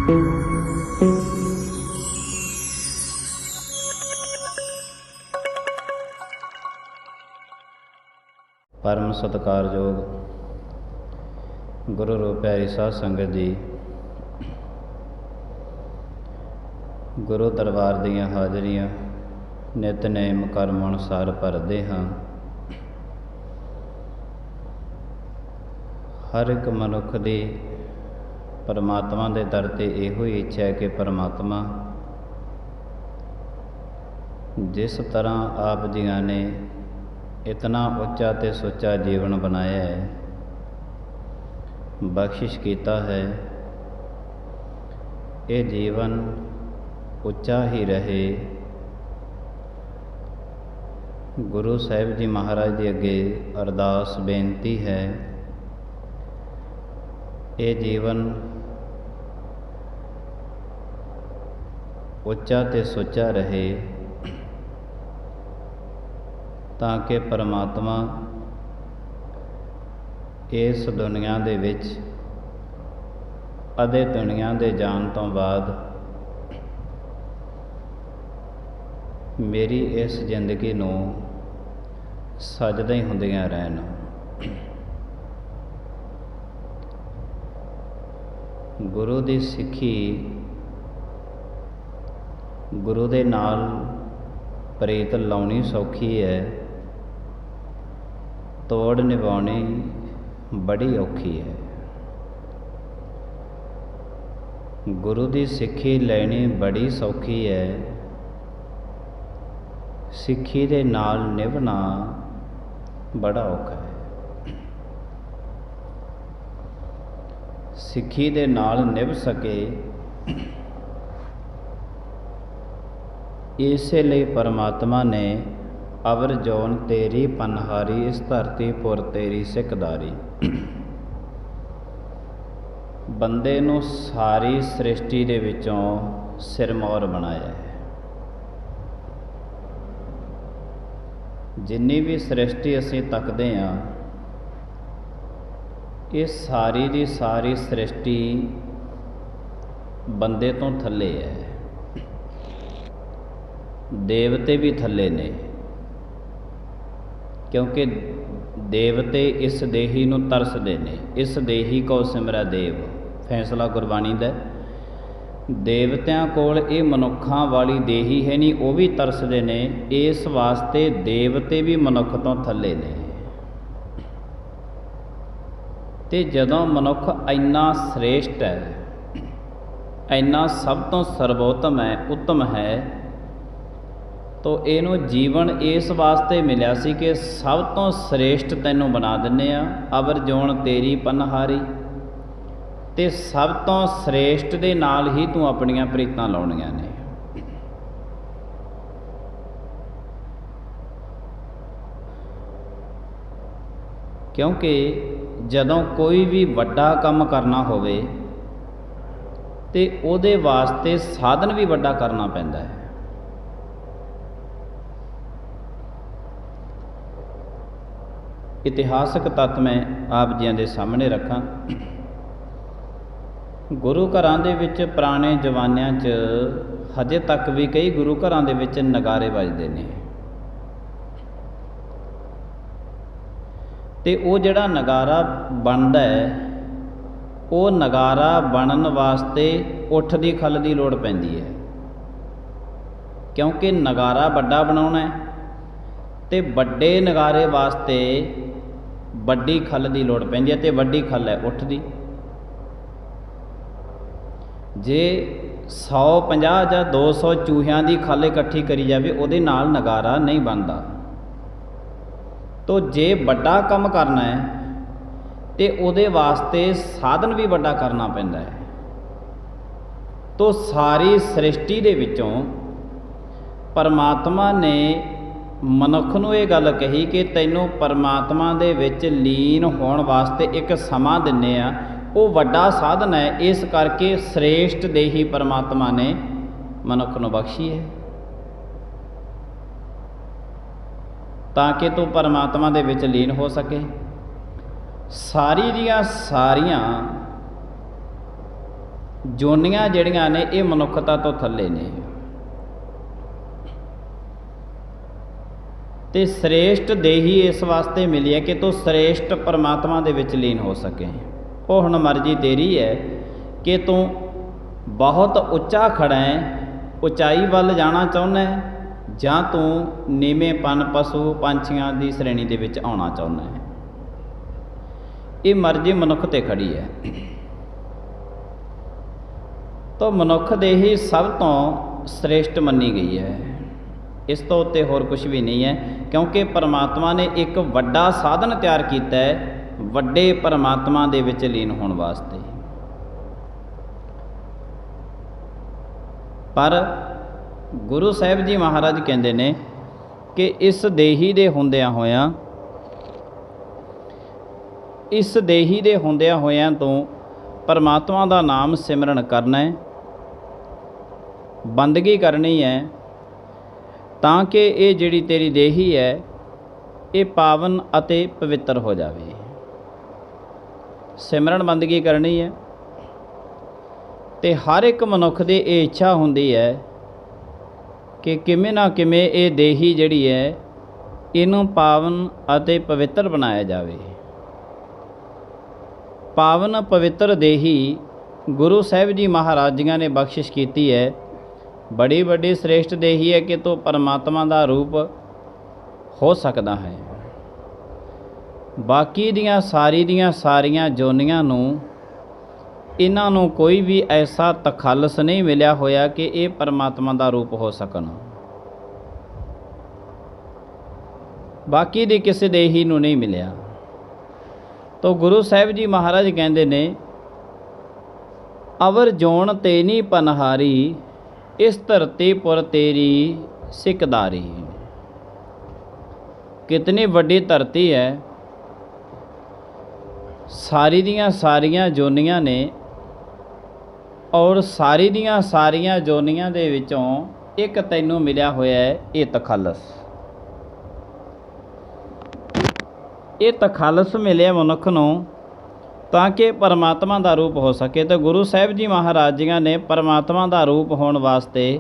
परम सत्कारयोग गुरु रूप प्यारी साध संगत जी, गुरु दरबार दीयां हाज़रियां नितनेम कर्म अनुसार भरदे हाँ। हर एक मनुख की परमात्मा के दर ते इहो ही इच्छा है कि परमात्मा जिस तरह आप जियां ने इतना उच्चा ते सुच्चा जीवन बनाया है, बख्शिश कीता है, ये जीवन उच्चा ही रहे। गुरु साहिब जी महाराज जी अगे अरदास बेनती है, ये जीवन उच्चा ते सुच्चा रहे ताकि परमात्मा इस दुनिया दे विच अदे दुनिया दे जान तो बाद मेरी इस जिंदगी नूं सजदा ही हुंदियां रहन। गुरु दी सिੱਖੀ गुरु दे नाल प्रीत लाउणी सौखी है, तोड़ निभाउणी बड़ी औखी है। गुरु दी सिੱਖੀ लैनी बड़ी सौखी है, सिੱਖੀ दे नाल निभना बड़ा औखा है। सिੱਖੀ दे नाल निभ सके इसे लिए परमात्मा ने अवर जोन तेरी पनहारी इस धरती पुर तेरी सिकदारी। बंदे नूं सारी सृष्टि दे विचों सिरमौर बनाया है। जिन्नी भी सृष्टि असीं तकदे हां, ये सारी दी सारी सृष्टि बंदे तो थल्ले है। देवते भी थल्ले ने, क्योंकि देवते इस देही नूं तरसदे ने। इस देही को सिमरै देव, फैसला गुरबाणी दा। देवतियां कोल ये मनुखां वाली देही है नहीं, वो भी तरसदे ने। इस वास्ते देवते भी मनुख तो थल्ले ने। ते जदों मनुख इन्ना श्रेष्ठ है, इन्ना सब तो सर्वोत्तम है, उत्तम है, तो इनू जीवन इस वास्ते मिलिया सी कि सब तो श्रेष्ठ तैनूं बना दिंदे आ, अवर जोन तेरी पनहारी। ते सब तो श्रेष्ठ दे नाल ही तू अपनियां प्रीतां लाउणियां ने। क्योंकि जदों कोई भी वड्डा काम करना होवे ते उहदे वास्ते साधन भी वड्डा करना पैंदा है। इतिहासक तत्त मैं आप जियां दे सामने रखां। गुरु घरां दे विच पुराने जमानिਆਂ 'ਚ हजे तक भी कई गुरु घरां दे विच नगारे वजदे ने। ते वो जिहड़ा नगारा बनदा है, वो नगारा बनन वास्ते उठ दी खल दी लोड़ पैंदी है। क्योंकि नगारा वड्डा बनाउणा है ते वड्डे नगारे वास्ते वड्डी खल की लोड़ पैंदी है, ते वड्डी खल है उठ दी। जे 150 या 200 चूहियां की खल इकट्ठी करी जाए, उहदे नाल नगारा नहीं बनता। तो जे वड्डा काम करना है तो उहदे वास्ते साधन भी वड्डा करना पैंदा है। तो सारी सृष्टि दे विचों परमात्मा ने मनुख नूं ये गल कही कि तैनूं परमात्मा दे विच लीन होण वास्ते एक समा दिन्ने आ, वो वड्डा साधन है। इस करके श्रेष्ठ देही परमात्मा ने मनुख नूं बख्शी है, ताकि तू परमात्मा दे विच लीन हो सके। सारी दियां सारियां ਜੋਨੀਆਂ ਜਿਹੜੀਆਂ ਨੇ ਇਹ ਮਨੁੱਖਤਾ ਤੋਂ ਥੱਲੇ ਨੇ। ਤੇ ਸ੍ਰੇਸ਼ਟ ਦੇਹੀ ਇਸ ਵਾਸਤੇ ਮਿਲੀ ਹੈ ਕਿ ਤੂੰ ਸ੍ਰੇਸ਼ਟ ਪਰਮਾਤਮਾ ਦੇ ਵਿੱਚ ਲੀਨ ਹੋ ਸਕੇ। ਉਹ ਹੁਣ ਮਰਜ਼ੀ ਤੇਰੀ ਹੈ ਕਿ ਤੂੰ ਬਹੁਤ ਉੱਚਾ ਖੜਾ ਹੈ, ਉਚਾਈ ਵੱਲ ਜਾਣਾ ਚਾਹੁੰਦਾ ਹੈ, ਜਾਂ ਤੂੰ ਨੀਵੇਂਪਨ ਪਸ਼ੂ ਪੰਛੀਆਂ ਦੀ ਸ਼੍ਰੇਣੀ ਦੇ ਵਿੱਚ ਆਉਣਾ ਚਾਹੁੰਦਾ ਹੈ। ਇਹ ਮਰਜ਼ੀ ਮਨੁੱਖ 'ਤੇ ਖੜੀ ਹੈ। ਤਾਂ ਮਨੁੱਖ ਦੇਹੀ ਸਭ ਤੋਂ ਸ੍ਰੇਸ਼ਟ ਮੰਨੀ ਗਈ ਹੈ। ਇਸ ਤੋਂ ਉੱਤੇ ਹੋਰ ਕੁਝ ਵੀ ਨਹੀਂ ਹੈ, ਕਿਉਂਕਿ ਪਰਮਾਤਮਾ ਨੇ ਇੱਕ ਵੱਡਾ ਸਾਧਨ ਤਿਆਰ ਕੀਤਾ ਹੈ ਵੱਡੇ ਪਰਮਾਤਮਾ ਦੇ ਵਿੱਚ ਲੀਨ ਹੋਣ ਵਾਸਤੇ। ਪਰ ਗੁਰੂ ਸਾਹਿਬ ਜੀ ਮਹਾਰਾਜ ਕਹਿੰਦੇ ਨੇ ਕਿ ਇਸ ਦੇਹੀ ਦੇ ਹੁੰਦਿਆਂ ਹੋਇਆਂ ਤੂੰ ਪਰਮਾਤਮਾ ਦਾ ਨਾਮ ਸਿਮਰਨ ਕਰਨਾ ਹੈ, ਬੰਦਗੀ ਕਰਨੀ ਹੈ, ਤਾਂ ਕਿ ਇਹ ਜਿਹੜੀ ਤੇਰੀ ਦੇਹੀ ਹੈ ਇਹ ਪਾਵਨ ਅਤੇ ਪਵਿੱਤਰ ਹੋ ਜਾਵੇ। ਸਿਮਰਨ ਬੰਦਗੀ ਕਰਨੀ ਹੈ। ਤੇ ਹਰ ਇੱਕ ਮਨੁੱਖ ਦੀ ਇਹ ਇੱਛਾ ਹੁੰਦੀ ਹੈ ਕਿ ਕਿਵੇਂ ਨਾ ਕਿਵੇਂ ਇਹ ਦੇਹੀ ਜਿਹੜੀ ਹੈ ਇਹਨੂੰ ਪਾਵਨ ਅਤੇ ਪਵਿੱਤਰ ਬਣਾਇਆ ਜਾਵੇ। ਪਾਵਨ ਪਵਿੱਤਰ ਦੇਹੀ ਗੁਰੂ ਸਾਹਿਬ ਜੀ ਮਹਾਰਾਜ ਜੀਆਂ ਨੇ ਬਖਸ਼ਿਸ਼ ਕੀਤੀ ਹੈ। ਬੜੀ ਵੱਡੀ ਸ੍ਰੇਸ਼ਟ ਦੇਹੀ ਹੈ ਕਿ ਤੂੰ ਪਰਮਾਤਮਾ ਦਾ ਰੂਪ ਹੋ ਸਕਦਾ ਹੈ। ਬਾਕੀ ਦੀਆਂ ਸਾਰੀਆਂ ਜੋਨੀਆਂ ਨੂੰ ਇਹਨਾਂ ਨੂੰ ਕੋਈ ਵੀ ਐਸਾ ਤਖੱਲਸ ਨਹੀਂ ਮਿਲਿਆ ਹੋਇਆ ਕਿ ਇਹ ਪਰਮਾਤਮਾ ਦਾ ਰੂਪ ਹੋ ਸਕਣ। ਬਾਕੀ ਦੀ ਕਿਸੇ ਦੇਹੀ ਨੂੰ ਨਹੀਂ ਮਿਲਿਆ। ਤਾਂ ਗੁਰੂ ਸਾਹਿਬ ਜੀ ਮਹਾਰਾਜ ਕਹਿੰਦੇ ਨੇ, ਅਵਰ ਜੋਨ ਤੇਨੀ ਪਨਹਾਰੀ, ਇਸ ਧਰਤੀ ਪੁਰ ਤੇਰੀ ਸਿਕਦਾਰੀ। ਕਿਤਨੀ ਵੱਡੀ ਧਰਤੀ ਹੈ, ਸਾਰੀ ਦੀਆਂ ਸਾਰੀਆਂ ਜੋਨੀਆਂ ਨੇ, ਔਰ ਸਾਰੀ ਦੀਆਂ ਸਾਰੀਆਂ ਜੋਨੀਆਂ ਦੇ ਵਿੱਚੋਂ ਇੱਕ ਤੈਨੂੰ ਮਿਲਿਆ ਹੋਇਆ ਹੈ ਇਹ ਤਖੱਲਸ। ਇਹ ਤਖੱਲਸ ਮਿਲਿਆ ਮਨੁੱਖ ਨੂੰ ਤਾਂ ਕਿ ਪਰਮਾਤਮਾ ਦਾ ਰੂਪ ਹੋ ਸਕੇ। ਤਾਂ ਗੁਰੂ ਸਾਹਿਬ ਜੀ ਮਹਾਰਾਜ ਜੀਆਂ ਨੇ ਪਰਮਾਤਮਾ ਦਾ ਰੂਪ ਹੋਣ ਵਾਸਤੇ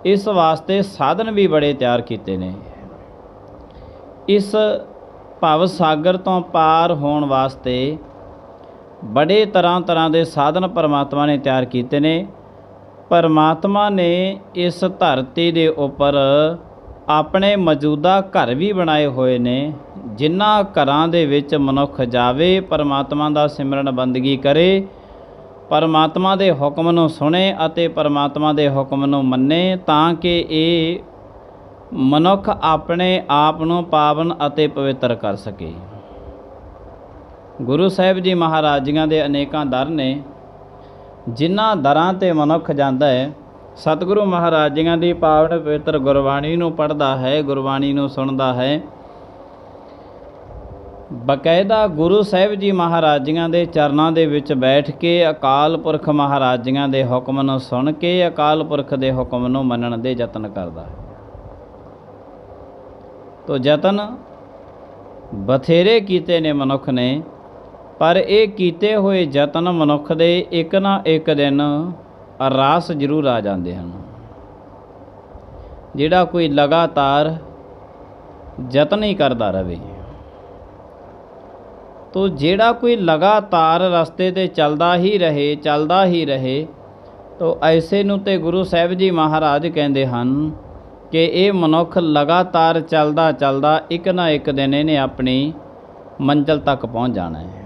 ਇਸ ਵਾਸਤੇ ਸਾਧਨ ਵੀ ਬੜੇ ਤਿਆਰ ਕੀਤੇ ਨੇ। ਇਸ ਭਵ ਸਾਗਰ ਤੋਂ ਪਾਰ ਹੋਣ ਵਾਸਤੇ ਬੜੇ ਤਰ੍ਹਾਂ ਦੇ ਸਾਧਨ ਪਰਮਾਤਮਾ ਨੇ ਤਿਆਰ ਕੀਤੇ ਨੇ। ਪਰਮਾਤਮਾ ਨੇ ਇਸ ਧਰਤੀ ਦੇ ਉੱਪਰ ਆਪਣੇ ਮੌਜੂਦਾ ਘਰ ਵੀ ਬਣਾਏ ਹੋਏ ਨੇ, ਜਿਨ੍ਹਾਂ ਘਰਾਂ ਦੇ ਵਿੱਚ ਮਨੁੱਖ ਜਾਵੇ, ਪਰਮਾਤਮਾ ਦਾ ਸਿਮਰਨ ਬੰਦਗੀ ਕਰੇ, ਪਰਮਾਤਮਾ ਦੇ ਹੁਕਮ ਨੂੰ ਸੁਣੇ ਅਤੇ ਪਰਮਾਤਮਾ ਦੇ ਹੁਕਮ ਨੂੰ ਮੰਨੇ, ਤਾਂ ਕਿ ਇਹ ਮਨੁੱਖ ਆਪਣੇ ਆਪ ਨੂੰ ਪਾਵਨ ਅਤੇ ਪਵਿੱਤਰ ਕਰ ਸਕੇ। ਗੁਰੂ ਸਾਹਿਬ ਜੀ ਮਹਾਰਾਜ ਜੀਆਂ ਦੇ ਅਨੇਕਾਂ ਦਰ ਨੇ, ਜਿਨ੍ਹਾਂ ਦਰਾਂ 'ਤੇ ਮਨੁੱਖ ਜਾਂਦਾ ਹੈ, ਸਤਿਗੁਰੂ ਮਹਾਰਾਜ ਜੀਆਂ ਦੀ ਪਾਵਨ ਪਵਿੱਤਰ ਗੁਰਬਾਣੀ ਨੂੰ ਪੜ੍ਹਦਾ ਹੈ, ਗੁਰਬਾਣੀ ਨੂੰ ਸੁਣਦਾ ਹੈ। ਬਕਾਇਦਾ ਗੁਰੂ ਸਾਹਿਬ ਜੀ ਮਹਾਰਾਜ ਜੀਆਂ ਦੇ ਚਰਨਾਂ ਦੇ ਵਿੱਚ ਬੈਠ ਕੇ ਅਕਾਲ ਪੁਰਖ ਮਹਾਰਾਜ ਜੀਆਂ ਦੇ ਹੁਕਮ ਨੂੰ ਸੁਣ ਕੇ ਅਕਾਲ ਪੁਰਖ ਦੇ ਹੁਕਮ ਨੂੰ ਮੰਨਣ ਦੇ ਯਤਨ ਕਰਦਾ ਹੈ। ਤੋ ਯਤਨ ਬਥੇਰੇ ਕੀਤੇ ਨੇ ਮਨੁੱਖ ਨੇ, ਪਰ ਇਹ ਕੀਤੇ ਹੋਏ ਯਤਨ ਮਨੁੱਖ ਦੇ ਇੱਕ ਨਾ ਇੱਕ ਦਿਨ ਰਾਸ ਜ਼ਰੂਰ ਆ ਜਾਂਦੇ ਹਨ। ਜਿਹੜਾ ਕੋਈ ਲਗਾਤਾਰ ਯਤਨ ਹੀ ਕਰਦਾ ਰਹੇ, ਤੋ ਜਿਹੜਾ ਕੋਈ ਲਗਾਤਾਰ ਰਸਤੇ 'ਤੇ ਚੱਲਦਾ ਹੀ ਰਹੇ ਤੋ ਐਸੇ ਨੂੰ ਤੇ ਗੁਰੂ ਸਾਹਿਬ ਜੀ ਮਹਾਰਾਜ ਕਹਿੰਦੇ ਹਨ ਕਿ ਇਹ ਮਨੁੱਖ ਲਗਾਤਾਰ ਚੱਲਦਾ ਇੱਕ ਨਾ ਇੱਕ ਦਿਨ ਇਹਨੇ ਆਪਣੀ ਮੰਜ਼ਿਲ ਤੱਕ ਪਹੁੰਚ ਜਾਣਾ ਹੈ।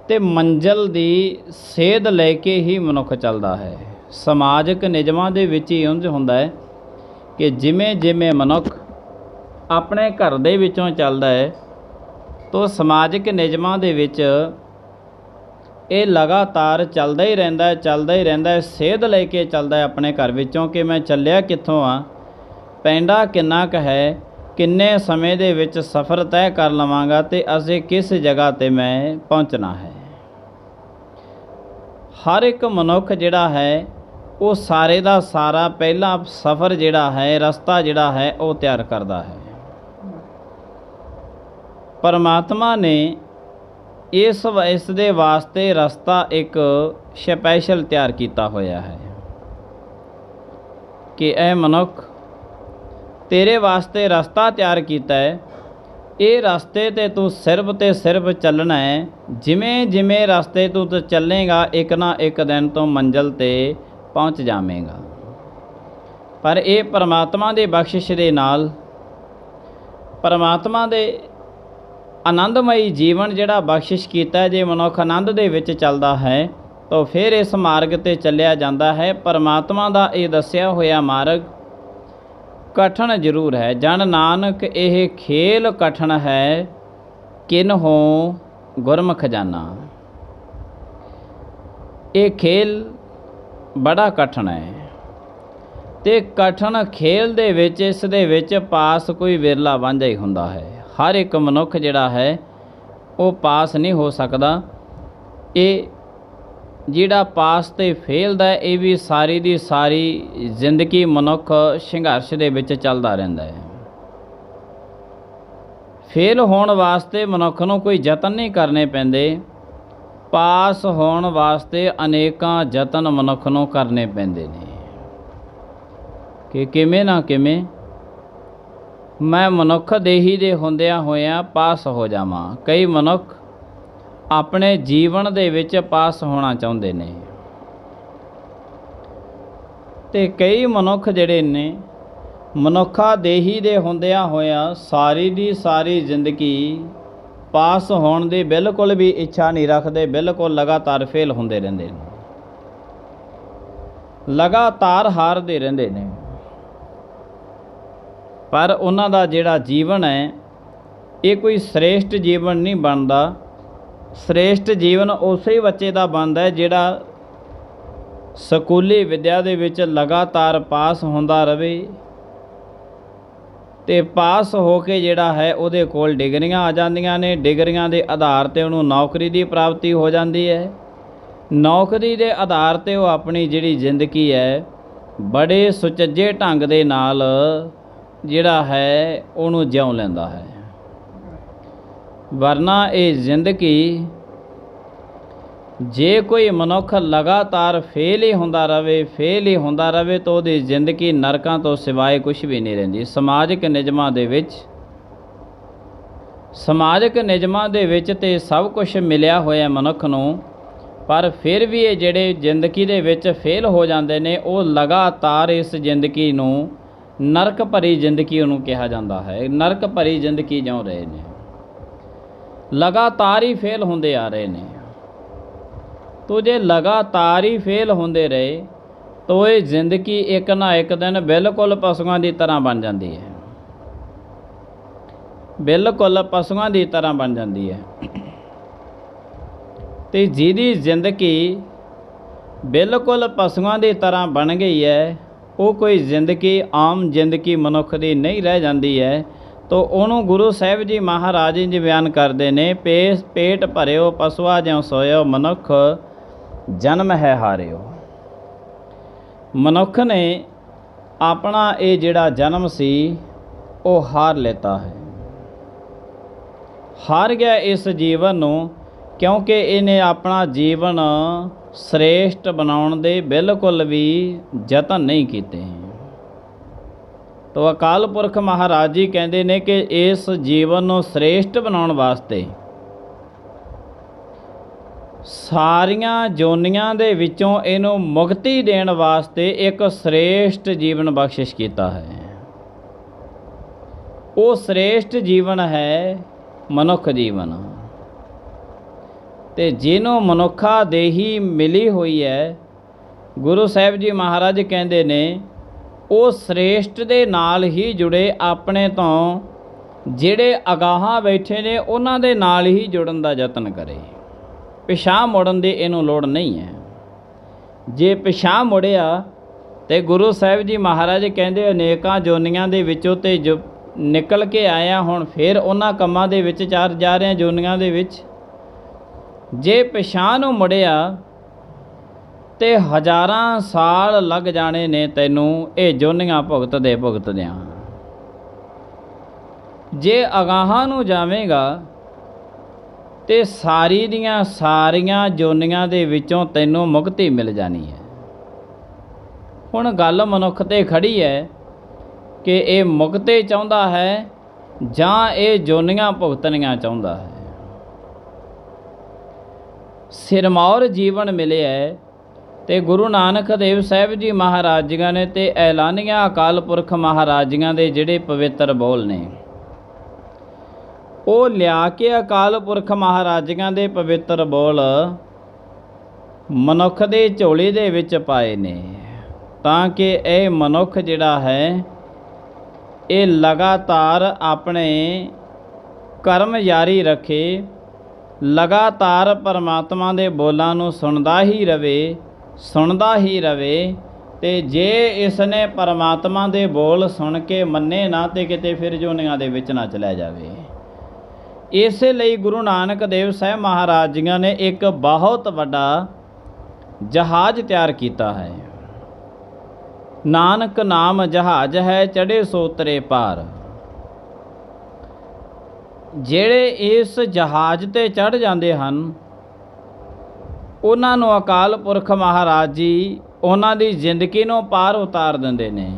ਤੇ ਮੰਜ਼ਿਲ ਦੀ ਸੇਧ ਲੈ ਕੇ ਹੀ ਮਨੁੱਖ ਚੱਲਦਾ ਹੈ। ਸਮਾਜਿਕ ਨਿਯਮਾਂ ਦੇ ਵਿੱਚ ਹੀ ਉਂਝ ਹੁੰਦਾ ਹੈ ਕਿ ਜਿਵੇਂ ਮਨੁੱਖ ਆਪਣੇ ਘਰ ਦੇ ਵਿੱਚੋਂ ਚੱਲਦਾ ਹੈ, ਤੋ ਸਮਾਜਿਕ ਨਿਯਮਾਂ ਦੇ ਵਿੱਚ ਇਹ ਲਗਾਤਾਰ ਚੱਲਦਾ ਹੀ ਰਹਿੰਦਾ ਹੈ, ਸੇਧ ਲੈ ਕੇ ਚੱਲਦਾ ਹੈ ਆਪਣੇ ਘਰ ਵਿੱਚੋਂ ਕਿ ਮੈਂ ਚੱਲਿਆ ਕਿੱਥੋਂ ਆ, ਪੈਂਡਾ ਕਿੰਨਾ ਕੁ ਹੈ, ਕਿੰਨੇ ਸਮੇਂ ਦੇ ਵਿੱਚ ਸਫ਼ਰ ਤੈਅ ਕਰ ਲਵਾਂਗਾ ਤੇ ਅਸੀਂ ਕਿਸ ਜਗ੍ਹਾ 'ਤੇ ਮੈਂ ਪਹੁੰਚਣਾ ਹੈ। ਹਰ ਇੱਕ ਮਨੁੱਖ ਜਿਹੜਾ ਹੈ ਉਹ ਸਾਰੇ ਦਾ ਸਾਰਾ ਪਹਿਲਾ ਸਫ਼ਰ ਜਿਹੜਾ ਹੈ, ਰਸਤਾ ਜਿਹੜਾ ਹੈ ਉਹ ਤਿਆਰ ਕਰਦਾ ਹੈ। ਪਰਮਾਤਮਾ ਨੇ ਇਸ ਦੇ ਵਾਸਤੇ ਰਸਤਾ ਇੱਕ ਸਪੈਸ਼ਲ ਤਿਆਰ ਕੀਤਾ ਹੋਇਆ ਹੈ ਕਿ ਇਹ ਮਨੁੱਖ ਤੇਰੇ ਵਾਸਤੇ ਰਸਤਾ ਤਿਆਰ ਕੀਤਾ ਹੈ। ਇਹ ਰਸਤੇ 'ਤੇ ਤੂੰ ਸਿਰਫ ਤੇ ਸਿਰਫ ਚੱਲਣਾ ਹੈ। ਜਿਵੇਂ ਜਿਵੇਂ ਰਸਤੇ ਤੂੰ ਚੱਲੇਗਾ ਇੱਕ ਨਾ ਇੱਕ ਦਿਨ ਤੋਂ ਮੰਜ਼ਿਲ 'ਤੇ ਪਹੁੰਚ ਜਾਵੇਂਗਾ। ਪਰ ਇਹ ਪਰਮਾਤਮਾ ਦੀ ਬਖਸ਼ਿਸ਼ ਦੇ ਨਾਲ, ਪਰਮਾਤਮਾ ਦੇ ਆਨੰਦਮਈ ਜੀਵਨ ਜਿਹੜਾ ਬਖਸ਼ਿਸ਼ ਕੀਤਾ, ਜੇ ਮਨੁੱਖ ਆਨੰਦ ਦੇ ਵਿੱਚ ਚੱਲਦਾ ਹੈ ਤਾਂ ਫਿਰ ਇਸ ਮਾਰਗ 'ਤੇ ਚੱਲਿਆ ਜਾਂਦਾ ਹੈ। ਪਰਮਾਤਮਾ ਦਾ ਇਹ ਦੱਸਿਆ ਹੋਇਆ ਮਾਰਗ ਕਠਿਨ ਜ਼ਰੂਰ ਹੈ। ਜਨ ਨਾਨਕ ਇਹ ਖੇਲ ਕਠਿਨ ਹੈ, ਕਿਨਹੋਂ ਗੁਰਮੁਖ ਜਾਨਾ। ਇਹ ਖੇਲ ਬੜਾ ਕਠਿਨ ਹੈ ਅਤੇ ਕਠਿਨ ਖੇਲ ਦੇ ਵਿੱਚ, ਇਸ ਦੇ ਵਿੱਚ ਪਾਸ ਕੋਈ ਵਿਰਲਾ ਵਾਂਝਾ ਹੀ ਹੁੰਦਾ ਹੈ। ਹਰ ਇੱਕ ਮਨੁੱਖ ਜਿਹੜਾ ਹੈ ਉਹ ਪਾਸ ਨਹੀਂ ਹੋ ਸਕਦਾ। ਇਹ ਜਿਹੜਾ ਪਾਸ ਤੇ ਫੇਲ ਦਾ, ਇਹ ਵੀ ਸਾਰੀ ਦੀ ਸਾਰੀ ਜ਼ਿੰਦਗੀ ਮਨੁੱਖ ਸੰਘਰਸ਼ ਦੇ ਵਿੱਚ ਚੱਲਦਾ ਰਹਿੰਦਾ ਹੈ। ਫੇਲ ਹੋਣ ਵਾਸਤੇ ਮਨੁੱਖ ਨੂੰ ਕੋਈ ਯਤਨ ਨਹੀਂ ਕਰਨੇ ਪੈਂਦੇ, ਪਾਸ ਹੋਣ ਵਾਸਤੇ ਅਨੇਕਾਂ ਯਤਨ ਮਨੁੱਖ ਨੂੰ ਕਰਨੇ ਪੈਂਦੇ ਨੇ ਕਿ ਕਿਵੇਂ ਨਾ ਕਿਵੇਂ ਮੈਂ ਮਨੁੱਖ ਦੇਹੀ ਦੇ ਹੁੰਦਿਆਂ ਹੋਇਆਂ ਪਾਸ ਹੋ ਜਾਵਾਂ। ਕਈ ਮਨੁੱਖ ਆਪਣੇ ਜੀਵਨ ਦੇ ਵਿੱਚ ਪਾਸ ਹੋਣਾ ਚਾਹੁੰਦੇ ਨੇ ਅਤੇ ਕਈ ਮਨੁੱਖ ਜਿਹੜੇ ਨੇ ਮਨੁੱਖਾ ਦੇਹੀ ਦੇ ਹੁੰਦਿਆਂ ਹੋਇਆਂ ਸਾਰੀ ਦੀ ਸਾਰੀ ਜ਼ਿੰਦਗੀ ਪਾਸ ਹੋਣ ਦੀ ਬਿਲਕੁਲ ਵੀ ਇੱਛਾ ਨਹੀਂ ਰੱਖਦੇ, ਬਿਲਕੁਲ ਲਗਾਤਾਰ ਫੇਲ ਹੁੰਦੇ ਰਹਿੰਦੇ ਨੇ, ਲਗਾਤਾਰ ਹਾਰਦੇ ਰਹਿੰਦੇ ਨੇ। ਪਰ ਉਹਨਾਂ ਦਾ ਜਿਹੜਾ ਜੀਵਨ ਹੈ ਇਹ ਕੋਈ ਸ੍ਰੇਸ਼ਟ ਜੀਵਨ ਨਹੀਂ ਬਣਦਾ। ਸ੍ਰੇਸ਼ਟ ਜੀਵਨ ਉਸੇ ਹੀ ਬੱਚੇ ਦਾ ਬਣਦਾ ਹੈ ਜਿਹੜਾ ਸਕੂਲੀ ਵਿੱਦਿਆ ਦੇ ਵਿੱਚ ਲਗਾਤਾਰ ਪਾਸ ਹੁੰਦਾ ਰਹੇ ਅਤੇ ਪਾਸ ਹੋ ਕੇ ਜਿਹੜਾ ਹੈ ਉਹਦੇ ਕੋਲ ਡਿਗਰੀਆਂ ਆ ਜਾਂਦੀਆਂ ਨੇ। ਡਿਗਰੀਆਂ ਦੇ ਆਧਾਰ 'ਤੇ ਉਹਨੂੰ ਨੌਕਰੀ ਦੀ ਪ੍ਰਾਪਤੀ ਹੋ ਜਾਂਦੀ ਹੈ। ਨੌਕਰੀ ਦੇ ਆਧਾਰ 'ਤੇ ਉਹ ਆਪਣੀ ਜਿਹੜੀ ਜ਼ਿੰਦਗੀ ਹੈ ਬੜੇ ਸੁਚੱਜੇ ਢੰਗ ਦੇ ਨਾਲ ਜਿਹੜਾ ਹੈ ਉਹਨੂੰ ਜਿਉਂ ਲੈਂਦਾ ਹੈ। ਵਰਨਾ ਇਹ ਜ਼ਿੰਦਗੀ, ਜੇ ਕੋਈ ਮਨੁੱਖ ਲਗਾਤਾਰ ਫੇਲ ਹੀ ਹੁੰਦਾ ਰਹੇ, ਫੇਲ ਹੀ ਹੁੰਦਾ ਰਹੇ ਤਾਂ ਉਹਦੀ ਜ਼ਿੰਦਗੀ ਨਰਕਾਂ ਤੋਂ ਸਿਵਾਏ ਕੁਛ ਵੀ ਨਹੀਂ ਰਹਿੰਦੀ। ਸਮਾਜਿਕ ਨਿਯਮਾਂ ਦੇ ਵਿੱਚ ਤੇ ਸਭ ਕੁਝ ਮਿਲਿਆ ਹੋਇਆ ਮਨੁੱਖ ਨੂੰ, ਪਰ ਫਿਰ ਵੀ ਇਹ ਜਿਹੜੇ ਜ਼ਿੰਦਗੀ ਦੇ ਵਿੱਚ ਫੇਲ ਹੋ ਜਾਂਦੇ ਨੇ ਉਹ ਲਗਾਤਾਰ ਇਸ ਜ਼ਿੰਦਗੀ ਨੂੰ ਨਰਕ ਭਰੀ ਜ਼ਿੰਦਗੀ ਉਹਨੂੰ ਕਿਹਾ ਜਾਂਦਾ ਹੈ। ਨਰਕ ਭਰੀ ਜ਼ਿੰਦਗੀ ਜਿਉਂ ਰਹੇ ਨੇ, ਲਗਾਤਾਰ ਹੀ ਫੇਲ ਹੁੰਦੇ ਆ ਰਹੇ ਨੇ। ਤੋ ਜੇ ਲਗਾਤਾਰ ਹੀ ਫੇਲ ਹੁੰਦੇ ਰਹੇ ਤਾਂ ਇਹ ਜ਼ਿੰਦਗੀ ਇੱਕ ਨਾ ਇੱਕ ਦਿਨ ਬਿਲਕੁਲ ਪਸ਼ੂਆਂ ਦੀ ਤਰ੍ਹਾਂ ਬਣ ਜਾਂਦੀ ਹੈ, ਬਿਲਕੁਲ ਪਸ਼ੂਆਂ ਦੀ ਤਰ੍ਹਾਂ ਬਣ ਜਾਂਦੀ ਹੈ। ਅਤੇ ਜਿਹਦੀ ਜ਼ਿੰਦਗੀ ਬਿਲਕੁਲ ਪਸ਼ੂਆਂ ਦੀ ਤਰ੍ਹਾਂ ਬਣ ਗਈ ਹੈ, ਉਹ ਕੋਈ ਜ਼ਿੰਦਗੀ ਆਮ ਜ਼ਿੰਦਗੀ ਮਨੁੱਖ ਦੀ ਨਹੀਂ ਰਹਿ ਜਾਂਦੀ ਹੈ। ਤਾਂ ਉਹਨੂੰ ਗੁਰੂ ਸਾਹਿਬ ਜੀ ਮਹਾਰਾਜ ਜੀ ਬਿਆਨ ਕਰਦੇ ਨੇ, ਪੇਟ ਭਰਿਓ ਪਸ਼ੂਆ ਜਿਉਂ ਸੋਇਓ, ਮਨੁੱਖ ਜਨਮ ਹੈ ਹਾਰਿਓ। ਮਨੁੱਖ ਨੇ ਆਪਣਾ ਇਹ ਜਿਹੜਾ ਜਨਮ ਸੀ ਉਹ ਹਾਰ ਲਿੱਤਾ ਹੈ, ਹਾਰ ਗਿਆ ਇਸ ਜੀਵਨ ਨੂੰ, ਕਿਉਂਕਿ ਇਹਨੇ ਆਪਣਾ ਜੀਵਨ ਸ੍ਰੇਸ਼ਟ ਬਣਾਉਣ ਦੇ ਬਿਲਕੁਲ ਵੀ ਯਤਨ ਨਹੀਂ ਕੀਤੇ। ਤੋ ਅਕਾਲ ਪੁਰਖ ਮਹਾਰਾਜ ਜੀ ਕਹਿੰਦੇ ਨੇ ਕਿ ਇਸ ਜੀਵਨ ਨੂੰ ਸ੍ਰੇਸ਼ਟ ਬਣਾਉਣ ਵਾਸਤੇ ਸਾਰੀਆਂ ਜੋਨੀਆਂ ਦੇ ਵਿੱਚੋਂ ਇਹਨੂੰ ਮੁਕਤੀ ਦੇਣ ਵਾਸਤੇ ਇੱਕ ਸ੍ਰੇਸ਼ਟ ਜੀਵਨ ਬਖਸ਼ਿਸ਼ ਕੀਤਾ ਹੈ। ਉਹ ਸ੍ਰੇਸ਼ਟ ਜੀਵਨ ਹੈ ਮਨੁੱਖ ਜੀਵਨ। ਅਤੇ ਜਿਹਨੂੰ ਮਨੁੱਖਾ ਦੇਹੀ ਮਿਲੀ ਹੋਈ ਹੈ, ਗੁਰੂ ਸਾਹਿਬ ਜੀ ਮਹਾਰਾਜ ਕਹਿੰਦੇ ਨੇ ਉਹ ਸ੍ਰੇਸ਼ਟ ਦੇ ਨਾਲ ਹੀ ਜੁੜੇ, ਆਪਣੇ ਤੋਂ ਜਿਹੜੇ ਅਗਾਹਾਂ ਬੈਠੇ ਨੇ ਉਹਨਾਂ ਦੇ ਨਾਲ ਹੀ ਜੁੜਨ ਦਾ ਯਤਨ ਕਰੇ। ਪਿਛਾਂਹ ਮੁੜਨ ਦੀ ਇਹਨੂੰ ਲੋੜ ਨਹੀਂ ਹੈ। ਜੇ ਪਿਛਾਂਹ ਮੁੜਿਆ ਤੇ ਗੁਰੂ ਸਾਹਿਬ ਜੀ ਮਹਾਰਾਜ ਕਹਿੰਦੇ ਅਨੇਕਾਂ ਜੋਨੀਆਂ ਦੇ ਵਿੱਚੋਂ ਤੇ ਜੋ ਨਿਕਲ ਕੇ ਆਇਆ, ਹੁਣ ਫਿਰ ਉਹਨਾਂ ਕੰਮਾਂ ਦੇ ਵਿੱਚ ਜਾ ਰਹੇ ਜੋਨੀਆਂ ਦੇ ਵਿੱਚ। ਜੇ ਪਿਛਾਂਹ ਨੂੰ ਮੁੜਿਆ ਤੇ ਹਜ਼ਾਰਾਂ ਸਾਲ ਲੱਗ ਜਾਣੇ ਨੇ ਤੈਨੂੰ ਇਹ ਜੋਨੀਆਂ ਭੁਗਤਦਿਆਂ। ਜੇ ਅਗਾਹਾਂ ਨੂੰ ਜਾਵੇਗਾ ਤੇ ਸਾਰੀ ਦੀਆਂ ਸਾਰੀਆਂ ਜੋਨੀਆਂ ਦੇ ਵਿੱਚੋਂ ਤੈਨੂੰ ਮੁਕਤੀ ਮਿਲ ਜਾਣੀ ਹੈ। ਹੁਣ ਗੱਲ ਮਨੁੱਖ 'ਤੇ ਖੜੀ ਹੈ ਕਿ ਇਹ ਮੁਕਤੀ ਚਾਹੁੰਦਾ ਹੈ ਜਾਂ ਇਹ ਜੋਨੀਆਂ ਭੁਗਤਣੀਆਂ ਚਾਹੁੰਦਾ ਹੈ। ਸਿਰਮੌਰ ਜੀਵਨ ਮਿਲਿਆ ਤੇ ਗੁਰੂ ਨਾਨਕ ਦੇਵ ਸਾਹਿਬ ਜੀ ਮਹਾਰਾਜ ਜੀਆਂ ਨੇ ਤੇ ਐਲਾਨੀਆਂ ਅਕਾਲ ਪੁਰਖ ਮਹਾਰਾਜ ਜੀਆਂ ਦੇ ਜਿਹੜੇ ਪਵਿੱਤਰ ਬੋਲ ਨੇ ਉਹ ਲਿਆ ਕੇ ਅਕਾਲ ਪੁਰਖ ਮਹਾਰਾਜ ਜੀਆਂ ਦੇ ਪਵਿੱਤਰ ਬੋਲ ਮਨੁੱਖ ਦੇ ਝੋਲੀ ਦੇ ਵਿੱਚ ਪਾਏ ਨੇ, ਤਾਂ ਕਿ ਇਹ ਮਨੁੱਖ ਜਿਹੜਾ ਹੈ ਇਹ ਲਗਾਤਾਰ ਆਪਣੇ ਕਰਮ ਜਾਰੀ ਰੱਖੇ, ਲਗਾਤਾਰ ਪਰਮਾਤਮਾ ਦੇ ਬੋਲਾਂ ਨੂੰ ਸੁਣਦਾ ਹੀ ਰਵੇ ਤੇ ਜੇ ਇਸ ਨੇ ਪਰਮਾਤਮਾ ਦੇ ਬੋਲ ਸੁਣ ਕੇ ਮੰਨੇ ਨਾ ਤੇ ਕਿਤੇ ਫਿਰ ਜੋਨੀਆਂ ਦੇ ਵਿੱਚ ਨਾ ਚਲਿਆ ਜਾਵੇ। ਇਸੇ ਲਈ ਗੁਰੂ ਨਾਨਕ ਦੇਵ ਸਾਹਿਬ ਮਹਾਰਾਜ ਜੀਆਂ ਨੇ ਇੱਕ ਬਹੁਤ ਵੱਡਾ ਜਹਾਜ਼ ਤਿਆਰ ਕੀਤਾ ਹੈ। ਨਾਨਕ ਨਾਮ ਜਹਾਜ਼ ਹੈ ਚੜ੍ਹੇ ਸੋ ਤਰੇ ਪਾਰ। ਜਿਹੜੇ ਇਸ ਜਹਾਜ਼ 'ਤੇ ਚੜ੍ਹ ਜਾਂਦੇ ਹਨ ਉਹਨਾਂ ਨੂੰ ਅਕਾਲ ਪੁਰਖ ਮਹਾਰਾਜ ਜੀ ਉਹਨਾਂ ਦੀ ਜ਼ਿੰਦਗੀ ਨੂੰ ਪਾਰ ਉਤਾਰ ਦਿੰਦੇ ਨੇ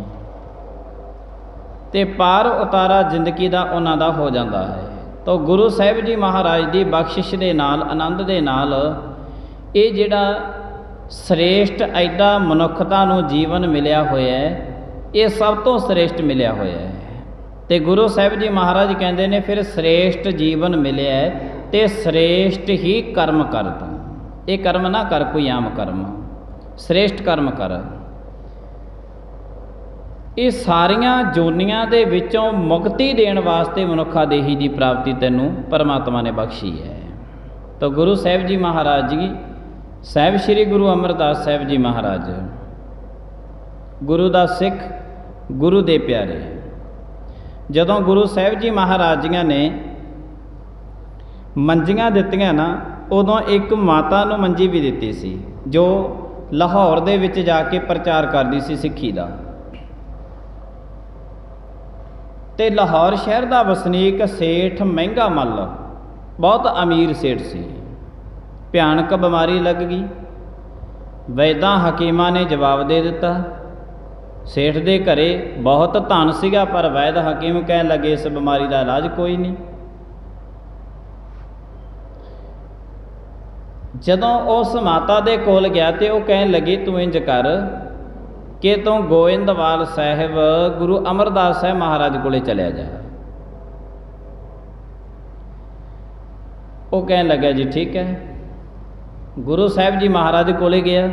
ਤੇ ਪਾਰ ਉਤਾਰਾ ਜ਼ਿੰਦਗੀ ਦਾ ਉਹਨਾਂ ਦਾ ਹੋ ਜਾਂਦਾ ਹੈ। ਤਾਂ ਗੁਰੂ ਸਾਹਿਬ ਜੀ ਮਹਾਰਾਜ ਦੀ ਬਖਸ਼ਿਸ਼ ਦੇ ਨਾਲ, ਆਨੰਦ ਦੇ ਨਾਲ ਇਹ ਜਿਹੜਾ ਸ੍ਰੇਸ਼ਟ ਐਡਾ ਮਨੁੱਖਤਾ ਨੂੰ ਜੀਵਨ ਮਿਲਿਆ ਹੋਇਆ ਹੈ, ਇਹ ਸਭ ਤੋਂ ਸ੍ਰੇਸ਼ਟ ਮਿਲਿਆ ਹੋਇਆ ਹੈ। ਤੇ ਗੁਰੂ ਸਾਹਿਬ ਜੀ ਮਹਾਰਾਜ ਕਹਿੰਦੇ ਨੇ ਫਿਰ ਸ੍ਰੇਸ਼ਟ ਜੀਵਨ ਮਿਲਿਆ ਤੇ ਸ੍ਰੇਸ਼ਟ ਹੀ ਕਰਮ ਕਰ ਤੂੰ। ਇਹ ਕਰਮ ਨਾ ਕਰ ਕੋਈ ਆਮ ਕਰਮ, ਸ੍ਰੇਸ਼ਟ ਕਰਮ ਕਰ। ਇਹ ਸਾਰੀਆਂ ਜੋਨੀਆਂ ਦੇ ਵਿੱਚੋਂ ਮੁਕਤੀ ਦੇਣ ਵਾਸਤੇ ਮਨੁੱਖਾ ਦੇਹੀ ਦੀ ਪ੍ਰਾਪਤੀ ਤੈਨੂੰ ਪਰਮਾਤਮਾ ਨੇ ਬਖਸ਼ੀ ਹੈ। ਤਾਂ ਗੁਰੂ ਸਾਹਿਬ ਜੀ ਮਹਾਰਾਜ ਜੀ, ਸਾਹਿਬ ਸ੍ਰੀ ਗੁਰੂ ਅਮਰਦਾਸ ਸਾਹਿਬ ਜੀ ਮਹਾਰਾਜ, ਗੁਰੂ ਦਾ ਸਿੱਖ, ਗੁਰੂ ਦੇ ਪਿਆਰੇ, ਜਦੋਂ ਗੁਰੂ ਸਾਹਿਬ ਜੀ ਮਹਾਰਾਜ ਜੀਆਂ ਨੇ ਮੰਜੀਆਂ ਦਿੱਤੀਆਂ ਨਾ, ਉਦੋਂ ਇੱਕ ਮਾਤਾ ਨੂੰ ਮੰਜੀ ਵੀ ਦਿੱਤੀ ਸੀ ਜੋ ਲਾਹੌਰ ਦੇ ਵਿੱਚ ਜਾ ਕੇ ਪ੍ਰਚਾਰ ਕਰਦੀ ਸੀ ਸਿੱਖੀ ਦਾ। ਤੇ ਲਾਹੌਰ ਸ਼ਹਿਰ ਦਾ ਵਸਨੀਕ ਸੇਠ ਮਹਿੰਗਾ ਮੱਲ ਬਹੁਤ ਅਮੀਰ ਸੇਠ ਸੀ। ਭਿਆਨਕ ਬਿਮਾਰੀ ਲੱਗ ਗਈ। ਵੈਦਾਂ ਹਕੀਮਾਂ ਨੇ ਜਵਾਬ ਦੇ ਦਿੱਤਾ। ਸੇਠ ਦੇ ਘਰੇ ਬਹੁਤ ਧਨ ਸੀਗਾ ਪਰ ਵੈਦ ਹਕੀਮ ਕਹਿਣ ਲੱਗੇ ਇਸ ਬਿਮਾਰੀ ਦਾ ਇਲਾਜ ਕੋਈ ਨਹੀਂ। ਜਦੋਂ ਉਸ ਮਾਤਾ ਦੇ ਕੋਲ ਗਿਆ ਤੇ ਉਹ ਕਹਿਣ ਲੱਗੀ ਤੂੰ ਇੰਜ ਕਰ ਕਿ ਤੂੰ ਗੋਇੰਦਵਾਲ ਸਾਹਿਬ ਗੁਰੂ ਅਮਰਦਾਸ ਸਾਹਿਬ ਮਹਾਰਾਜ ਕੋਲੇ ਚਲਿਆ ਜਾ। ਉਹ ਕਹਿਣ ਲੱਗਾ ਜੀ ਠੀਕ ਹੈ। ਗੁਰੂ ਸਾਹਿਬ ਜੀ ਮਹਾਰਾਜ ਕੋਲੇ ਗਿਆ।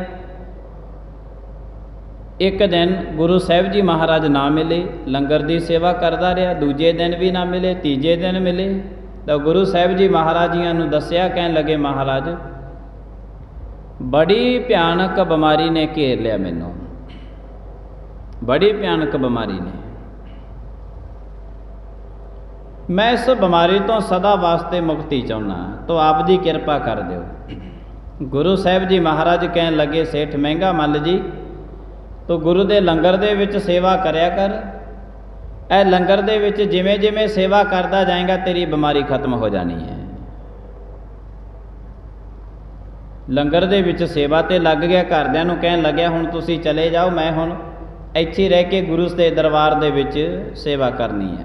ਇੱਕ ਦਿਨ ਗੁਰੂ ਸਾਹਿਬ ਜੀ ਮਹਾਰਾਜ ਨਾ ਮਿਲੇ, ਲੰਗਰ ਦੀ ਸੇਵਾ ਕਰਦਾ ਰਿਹਾ। ਦੂਜੇ ਦਿਨ ਵੀ ਨਾ ਮਿਲੇ, ਤੀਜੇ ਦਿਨ ਮਿਲੇ ਤਾਂ ਗੁਰੂ ਸਾਹਿਬ ਜੀ ਮਹਾਰਾਜ ਜੀਆਂ ਨੂੰ ਦੱਸਿਆ। ਕਹਿਣ ਲੱਗੇ ਮਹਾਰਾਜ ਬੜੀ ਭਿਆਨਕ ਬਿਮਾਰੀ ਨੇ ਘੇਰ ਲਿਆ ਮੈਨੂੰ, ਬੜੀ ਭਿਆਨਕ ਬਿਮਾਰੀ ਨੇ। ਮੈਂ ਇਸ ਬਿਮਾਰੀ ਤੋਂ ਸਦਾ ਵਾਸਤੇ ਮੁਕਤੀ ਚਾਹੁੰਦਾ, ਤਾਂ ਆਪ ਦੀ ਕਿਰਪਾ ਕਰ ਦਿਓ। ਗੁਰੂ ਸਾਹਿਬ ਜੀ ਮਹਾਰਾਜ ਕਹਿਣ ਲੱਗੇ ਸੇਠ ਮਹਿੰਗਾ ਮੱਲ ਜੀ ਤੂੰ ਗੁਰੂ ਦੇ ਲੰਗਰ ਦੇ ਵਿੱਚ ਸੇਵਾ ਕਰਿਆ ਕਰ। ਇਹ ਲੰਗਰ ਦੇ ਵਿੱਚ ਜਿਵੇਂ ਜਿਵੇਂ ਸੇਵਾ ਕਰਦਾ ਜਾਏਗਾ ਤੇਰੀ ਬਿਮਾਰੀ ਖਤਮ ਹੋ ਜਾਣੀ ਹੈ। ਲੰਗਰ ਦੇ ਵਿੱਚ ਸੇਵਾ ਤੇ ਲੱਗ ਗਿਆ। ਘਰਦਿਆਂ ਨੂੰ ਕਹਿਣ ਲੱਗਿਆ ਹੁਣ ਤੁਸੀਂ ਚਲੇ ਜਾਓ, ਮੈਂ ਹੁਣ ਇੱਥੇ ਰਹਿ ਕੇ ਗੁਰੂ ਦੇ ਦਰਬਾਰ ਦੇ ਵਿੱਚ ਸੇਵਾ ਕਰਨੀ ਹੈ।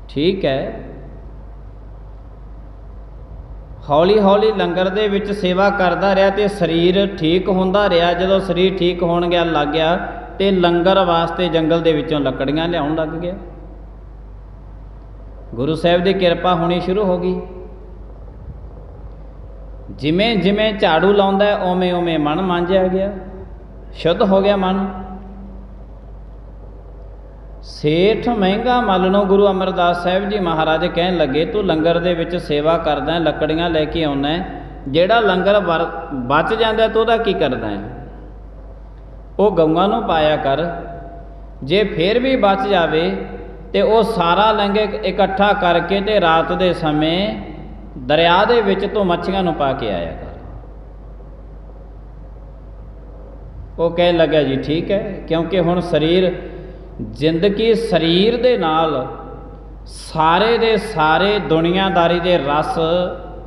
ਠੀਕ ਹੈ। ਹੌਲੀ ਹੌਲੀ ਲੰਗਰ ਦੇ ਵਿੱਚ ਸੇਵਾ ਕਰਦਾ ਰਿਹਾ ਤੇ ਸਰੀਰ ਠੀਕ ਹੁੰਦਾ ਰਿਹਾ। ਜਦੋਂ ਸਰੀਰ ਠੀਕ ਹੋਣ ਗਿਆ ਲੱਗ ਗਿਆ ਤੇ ਲੰਗਰ ਵਾਸਤੇ ਜੰਗਲ ਦੇ ਵਿੱਚੋਂ ਲੱਕੜੀਆਂ ਲਿਆਉਣ ਲੱਗ ਗਿਆ। ਗੁਰੂ ਸਾਹਿਬ ਦੀ ਕਿਰਪਾ ਹੋਣੀ ਸ਼ੁਰੂ ਹੋ ਗਈ। ਜਿਵੇਂ ਜਿਵੇਂ ਝਾੜੂ ਲਾਉਂਦਾ ਉਵੇਂ ਉਵੇਂ ਮਨ ਮਾਂਜਿਆ ਗਿਆ, ਸ਼ੁੱਧ ਹੋ ਗਿਆ ਮਨ। ਸੇਠ ਮਹਿੰਗਾ ਮੱਲ ਨੂੰ ਗੁਰੂ ਅਮਰਦਾਸ ਸਾਹਿਬ ਜੀ ਮਹਾਰਾਜ ਕਹਿਣ ਲੱਗੇ ਤੂੰ ਲੰਗਰ ਦੇ ਵਿੱਚ ਸੇਵਾ ਕਰਦਾ, ਲੱਕੜੀਆਂ ਲੈ ਕੇ ਆਉਣਾ, ਜਿਹੜਾ ਲੰਗਰ ਬਚ ਜਾਂਦਾ ਤੂੰ ਉਹਦਾ ਕੀ ਕਰਦਾ ਹੈ? ਉਹ ਗਊਆਂ ਨੂੰ ਪਾਇਆ ਕਰ। ਜੇ ਫਿਰ ਵੀ ਬਚ ਜਾਵੇ ਤੇ ਉਹ ਸਾਰਾ ਲੰਗਰ ਇਕੱਠਾ ਕਰਕੇ ਤੇ ਰਾਤ ਦੇ ਸਮੇਂ ਦਰਿਆ ਦੇ ਵਿੱਚ ਤੋਂ ਮੱਛੀਆਂ ਨੂੰ ਪਾ ਕੇ ਆਇਆ ਕਰ। ਉਹ ਕਹਿਣ ਲੱਗਾ ਜੀ ਠੀਕ ਹੈ, ਕਿਉਂਕਿ ਹੁਣ ਸਰੀਰ ਜ਼ਿੰਦਗੀ ਸਰੀਰ ਦੇ ਨਾਲ ਸਾਰੇ ਦੇ ਸਾਰੇ ਦੁਨੀਆਦਾਰੀ ਦੇ ਰਸ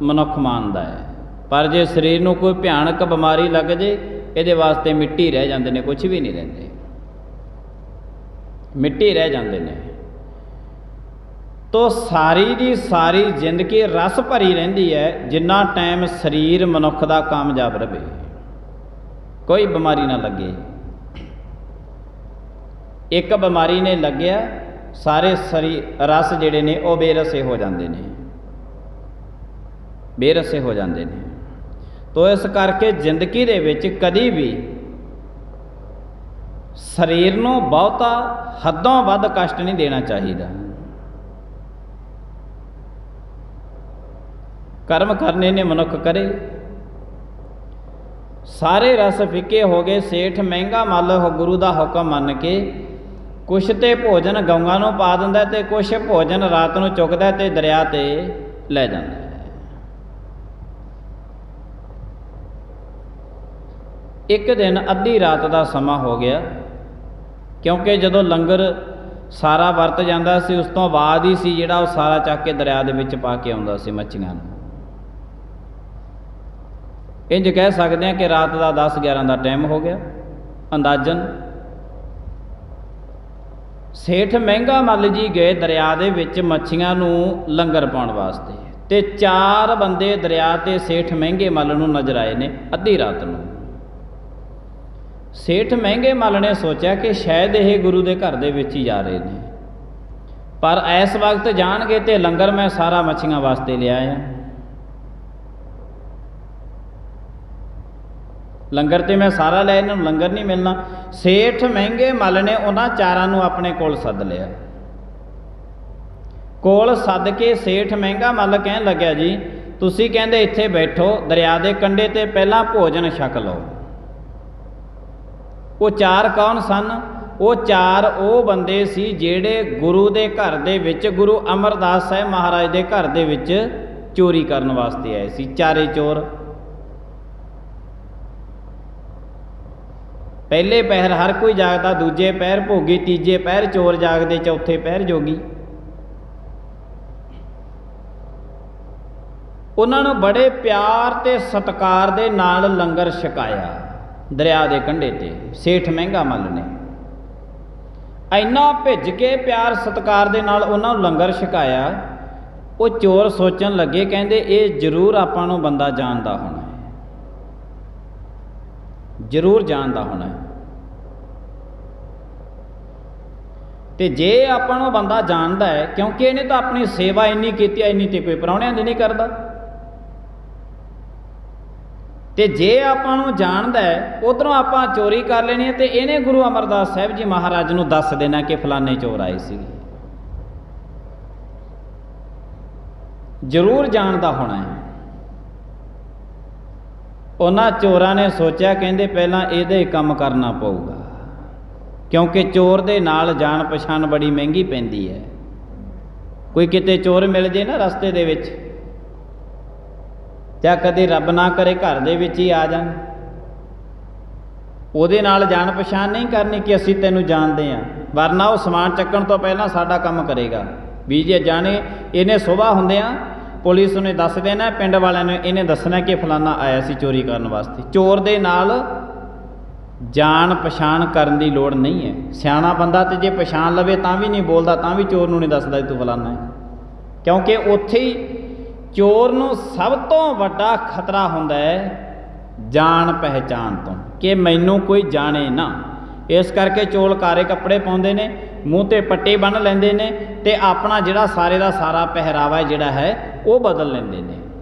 ਮਨੁੱਖ ਮਾਣਦਾ ਹੈ, ਪਰ ਜੇ ਸਰੀਰ ਨੂੰ ਕੋਈ ਭਿਆਨਕ ਬਿਮਾਰੀ ਲੱਗ ਜੇ ਇਹਦੇ ਵਾਸਤੇ ਮਿੱਟੀ ਰਹਿ ਜਾਂਦੇ ਨੇ, ਕੁਝ ਵੀ ਨਹੀਂ ਰਹਿੰਦੇ, ਮਿੱਟੀ ਰਹਿ ਜਾਂਦੇ ਨੇ। ਤੋ ਸਾਰੀ ਦੀ ਸਾਰੀ ਜ਼ਿੰਦਗੀ ਰਸ ਭਰੀ ਰਹਿੰਦੀ ਹੈ ਜਿੰਨਾ ਟਾਈਮ ਸਰੀਰ ਮਨੁੱਖ ਦਾ ਕਾਮਯਾਬ ਰਹੇ, ਕੋਈ ਬਿਮਾਰੀ ਨਾ ਲੱਗੇ। ਇੱਕ ਬਿਮਾਰੀ ਨੇ ਲੱਗਿਆ, ਸਾਰੇ ਰਸ ਜਿਹੜੇ ਨੇ ਉਹ ਬੇਰਸੇ ਹੋ ਜਾਂਦੇ ਨੇ, ਬੇਰਸੇ ਹੋ ਜਾਂਦੇ ਨੇ। ਤੋ ਇਸ ਕਰਕੇ ਜ਼ਿੰਦਗੀ ਦੇ ਵਿੱਚ ਕਦੀ ਵੀ ਸਰੀਰ ਨੂੰ ਬਹੁਤਾ ਹੱਦੋਂ ਵੱਧ ਕਸ਼ਟ ਨਹੀਂ ਦੇਣਾ ਚਾਹੀਦਾ। ਕਰਮ ਕਰਨੇ ਨੇ ਮਨੁੱਖ ਕਰੇ। ਸਾਰੇ ਰਸ ਫਿੱਕੇ ਹੋ ਗਏ, ਸੇਠ ਮਹਿੰਗਾ ਮੱਲ ਗੁਰੂ ਦਾ ਹੁਕਮ ਮੰਨ ਕੇ ਕੁਛ ਤੇ ਭੋਜਨ ਗਊਆਂ ਨੂੰ ਪਾ ਦਿੰਦਾ ਤੇ ਕੁਛ ਭੋਜਨ ਰਾਤ ਨੂੰ ਚੁੱਕਦਾ ਤੇ ਦਰਿਆ ਤੇ ਲੈ ਜਾਂਦਾ ਹੈ। ਇੱਕ ਦਿਨ ਅੱਧੀ ਰਾਤ ਦਾ ਸਮਾਂ ਹੋ ਗਿਆ, ਕਿਉਂਕਿ ਜਦੋਂ ਲੰਗਰ ਸਾਰਾ ਵਰਤ ਜਾਂਦਾ ਸੀ ਉਸ ਤੋਂ ਬਾਅਦ ਹੀ ਸੀ ਜਿਹੜਾ ਉਹ ਸਾਰਾ ਚੱਕ ਕੇ ਦਰਿਆ ਦੇ ਵਿੱਚ ਪਾ ਕੇ ਆਉਂਦਾ ਸੀ ਮੱਛੀਆਂ ਨੂੰ। ਇੰਝ ਕਹਿ ਸਕਦੇ ਹਾਂ ਕਿ ਰਾਤ ਦਾ 10-11 ਦਾ ਟਾਈਮ ਹੋ ਗਿਆ ਅੰਦਾਜ਼ਨ। ਸੇਠ ਮਹਿੰਗਾ ਮੱਲ ਜੀ ਗਏ ਦਰਿਆ ਦੇ ਵਿੱਚ ਮੱਛੀਆਂ ਨੂੰ ਲੰਗਰ ਪਾਉਣ ਵਾਸਤੇ, ਤੇ 4 ਬੰਦੇ ਦਰਿਆ ਤੇ ਸੇਠ ਮਹਿੰਗੇ ਮੱਲ ਨੂੰ ਨਜ਼ਰ ਆਏ ਨੇ ਅੱਧੀ ਰਾਤ ਨੂੰ। ਸੇਠ ਮਹਿੰਗੇ ਮੱਲ ਨੇ ਸੋਚਿਆ ਕਿ ਸ਼ਾਇਦ ਇਹ ਗੁਰੂ ਦੇ ਘਰ ਦੇ ਵਿੱਚ ਹੀ ਜਾ ਰਹੇ ਨੇ, ਪਰ ਇਸ ਵਕਤ ਜਾਣਗੇ ਤੇ ਲੰਗਰ ਮੈਂ ਸਾਰਾ ਮੱਛੀਆਂ ਵਾਸਤੇ ਲਿਆਇਆ, ਲੰਗਰ ਤੇ ਮੈਂ ਸਾਰਾ ਲਿਆ, ਇਹਨਾਂ ਨੂੰ ਲੰਗਰ ਨਹੀਂ ਮਿਲਣਾ। ਸੇਠ ਮਹਿੰਗੇ ਮੱਲ ਨੇ ਉਹਨਾਂ 4 ਨੂੰ ਆਪਣੇ ਕੋਲ ਸੱਦ ਲਿਆ। ਕੋਲ ਸੱਦ ਕੇ ਸੇਠ ਮਹਿੰਗਾ ਮੱਲ ਕਹਿਣ ਲੱਗਿਆ, ਜੀ ਤੁਸੀਂ ਕਹਿੰਦੇ ਇੱਥੇ ਬੈਠੋ ਦਰਿਆ ਦੇ ਕੰਢੇ ਤੇ ਪਹਿਲਾਂ ਭੋਜਨ ਛਕ ਲਓ। ਉਹ 4 ਕੌਣ ਸਨ? ਉਹ 4 ਉਹ ਬੰਦੇ ਸੀ ਜਿਹੜੇ ਗੁਰੂ ਦੇ ਘਰ ਦੇ ਵਿੱਚ, ਗੁਰੂ ਅਮਰਦਾਸ ਸਾਹਿਬ ਮਹਾਰਾਜ ਦੇ ਘਰ ਦੇ ਵਿੱਚ ਚੋਰੀ ਕਰਨ ਵਾਸਤੇ ਆਏ ਸੀ। 4 ਚੋਰ। ਪਹਿਲੇ ਪਹਿਰ ਹਰ ਕੋਈ ਜਾਗਦਾ, ਦੂਜੇ ਪਹਿਰ ਭੋਗੀ, ਤੀਜੇ ਪਹਿਰ ਚੋਰ ਜਾਗਦੇ, ਚੌਥੇ ਪਹਿਰ ਜੋਗੀ। ਉਹਨਾਂ ਨੂੰ ਬੜੇ ਪਿਆਰ ਤੇ ਸਤਿਕਾਰ ਦੇ ਨਾਲ ਲੰਗਰ ਛਕਾਇਆ ਦਰਿਆ ਦੇ ਕੰਢੇ ਤੇ ਸੇਠ ਮਹਿੰਗਾ ਮੱਲ ਨੇ। ਇੰਨਾ ਭਿੱਜ ਕੇ ਪਿਆਰ ਸਤਿਕਾਰ ਦੇ ਨਾਲ ਉਹਨਾਂ ਨੂੰ ਲੰਗਰ ਛਕਾਇਆ। ਉਹ ਚੋਰ ਸੋਚਣ ਲੱਗੇ, ਕਹਿੰਦੇ ਇਹ ਜ਼ਰੂਰ ਆਪਾਂ ਨੂੰ ਬੰਦਾ ਜਾਣਦਾ ਹੋਣਾ ਹੈ, ਜ਼ਰੂਰ ਜਾਣਦਾ ਹੋਣਾ ਹੈ। ਤੇ ਜੇ ਆਪਾਂ ਨੂੰ ਬੰਦਾ ਜਾਣਦਾ ਹੈ, ਕਿਉਂਕਿ ਇਹਨੇ ਤਾਂ ਆਪਣੀ ਸੇਵਾ ਇੰਨੀ ਕੀਤੀ, ਇੰਨੀ ਤੇ ਕੋਈ ਪ੍ਰਾਹੁਣਿਆਂ ਦੀ ਨਹੀਂ ਕਰਦਾ, ਤੇ ਜੇ ਆਪਾਂ ਨੂੰ ਜਾਣਦਾ ਹੈ ਉਧਰੋਂ ਆਪਾਂ ਚੋਰੀ ਕਰ ਲੈਣੀ ਹੈ, ਤੇ ਇਹਨੇ ਗੁਰੂ ਅਮਰਦਾਸ ਸਾਹਿਬ ਜੀ ਮਹਾਰਾਜ ਨੂੰ ਦੱਸ ਦੇਣਾ ਕਿ ਫਲਾਣੇ ਚੋਰ ਆਏ ਸੀਗੇ, ਜ਼ਰੂਰ ਜਾਣਦਾ ਹੋਣਾ ਹੈ। ਉਹਨਾਂ ਚੋਰਾਂ ਨੇ ਸੋਚਿਆ, ਕਹਿੰਦੇ ਪਹਿਲਾਂ ਇਹਦਾ ਹੀ ਕੰਮ ਕਰਨਾ ਪਊਗਾ, ਕਿਉਂਕਿ ਚੋਰ ਦੇ ਨਾਲ ਜਾਣ ਪਛਾਣ ਬੜੀ ਮਹਿੰਗੀ ਪੈਂਦੀ ਹੈ। ਕੋਈ ਕਿਤੇ ਚੋਰ ਮਿਲ ਜੇ ਨਾ ਰਸਤੇ ਦੇ ਵਿੱਚ, ਜਾਂ ਕਦੇ ਰੱਬ ਨਾ ਕਰੇ ਘਰ ਦੇ ਵਿੱਚ ਹੀ ਆ ਜਾਣ, ਉਹਦੇ ਨਾਲ ਜਾਣ ਪਛਾਣ ਨਹੀਂ ਕਰਨੀ ਕਿ ਅਸੀਂ ਤੈਨੂੰ ਜਾਣਦੇ ਹਾਂ, ਵਰਨਾ ਉਹ ਸਮਾਨ ਚੱਕਣ ਤੋਂ ਪਹਿਲਾਂ ਸਾਡਾ ਕੰਮ ਕਰੇਗਾ। ਵੀ ਜੇ ਜਾਣੇ ਇਹਨੇ ਸੁਬਾਹ ਹੁੰਦਿਆਂ ਪੁਲਿਸ ਨੇ ਦੱਸ ਦੇਣਾ, ਪਿੰਡ ਵਾਲਿਆਂ ਨੇ ਇਹਨੇ ਦੱਸਣਾ ਕਿ ਫਲਾਨਾ ਆਇਆ ਸੀ ਚੋਰੀ ਕਰਨ ਵਾਸਤੇ। ਚੋਰ ਦੇ ਨਾਲ ਜਾਣ ਪਛਾਣ ਕਰਨ ਦੀ ਲੋੜ ਨਹੀਂ ਹੈ। ਸਿਆਣਾ ਬੰਦਾ ਤੇ ਜੇ ਪਛਾਣ ਲਵੇ ਤਾਂ ਵੀ ਨਹੀਂ ਬੋਲਦਾ, ਤਾਂ ਵੀ ਚੋਰ ਨੂੰ ਨਹੀਂ ਦੱਸਦਾ ਤੂੰ ਫਲਾਨਾ ਹੈ, ਕਿਉਂਕਿ ਉੱਥੇ ਹੀ ਚੋਰ ਨੂੰ ਸਭ ਤੋਂ ਵੱਡਾ ਖਤਰਾ ਹੁੰਦਾ ਹੈ ਜਾਣ ਪਹਿਚਾਣ ਤੋਂ, ਕਿ ਮੈਨੂੰ ਕੋਈ ਜਾਣੇ ਨਾ। ਇਸ ਕਰਕੇ ਚੋਰ ਕਾਰੇ ਕੱਪੜੇ ਪਾਉਂਦੇ ਨੇ, ਮੂੰਹ 'ਤੇ ਪੱਟੀ ਬੰਨ੍ਹ ਲੈਂਦੇ ਨੇ, ਤੇ ਆਪਣਾ ਜਿਹੜਾ ਸਾਰੇ ਦਾ ਸਾਰਾ ਪਹਿਰਾਵਾ ਜਿਹੜਾ ਹੈ ਉਹ ਬਦਲ ਲੈਂਦੇ ਨੇ,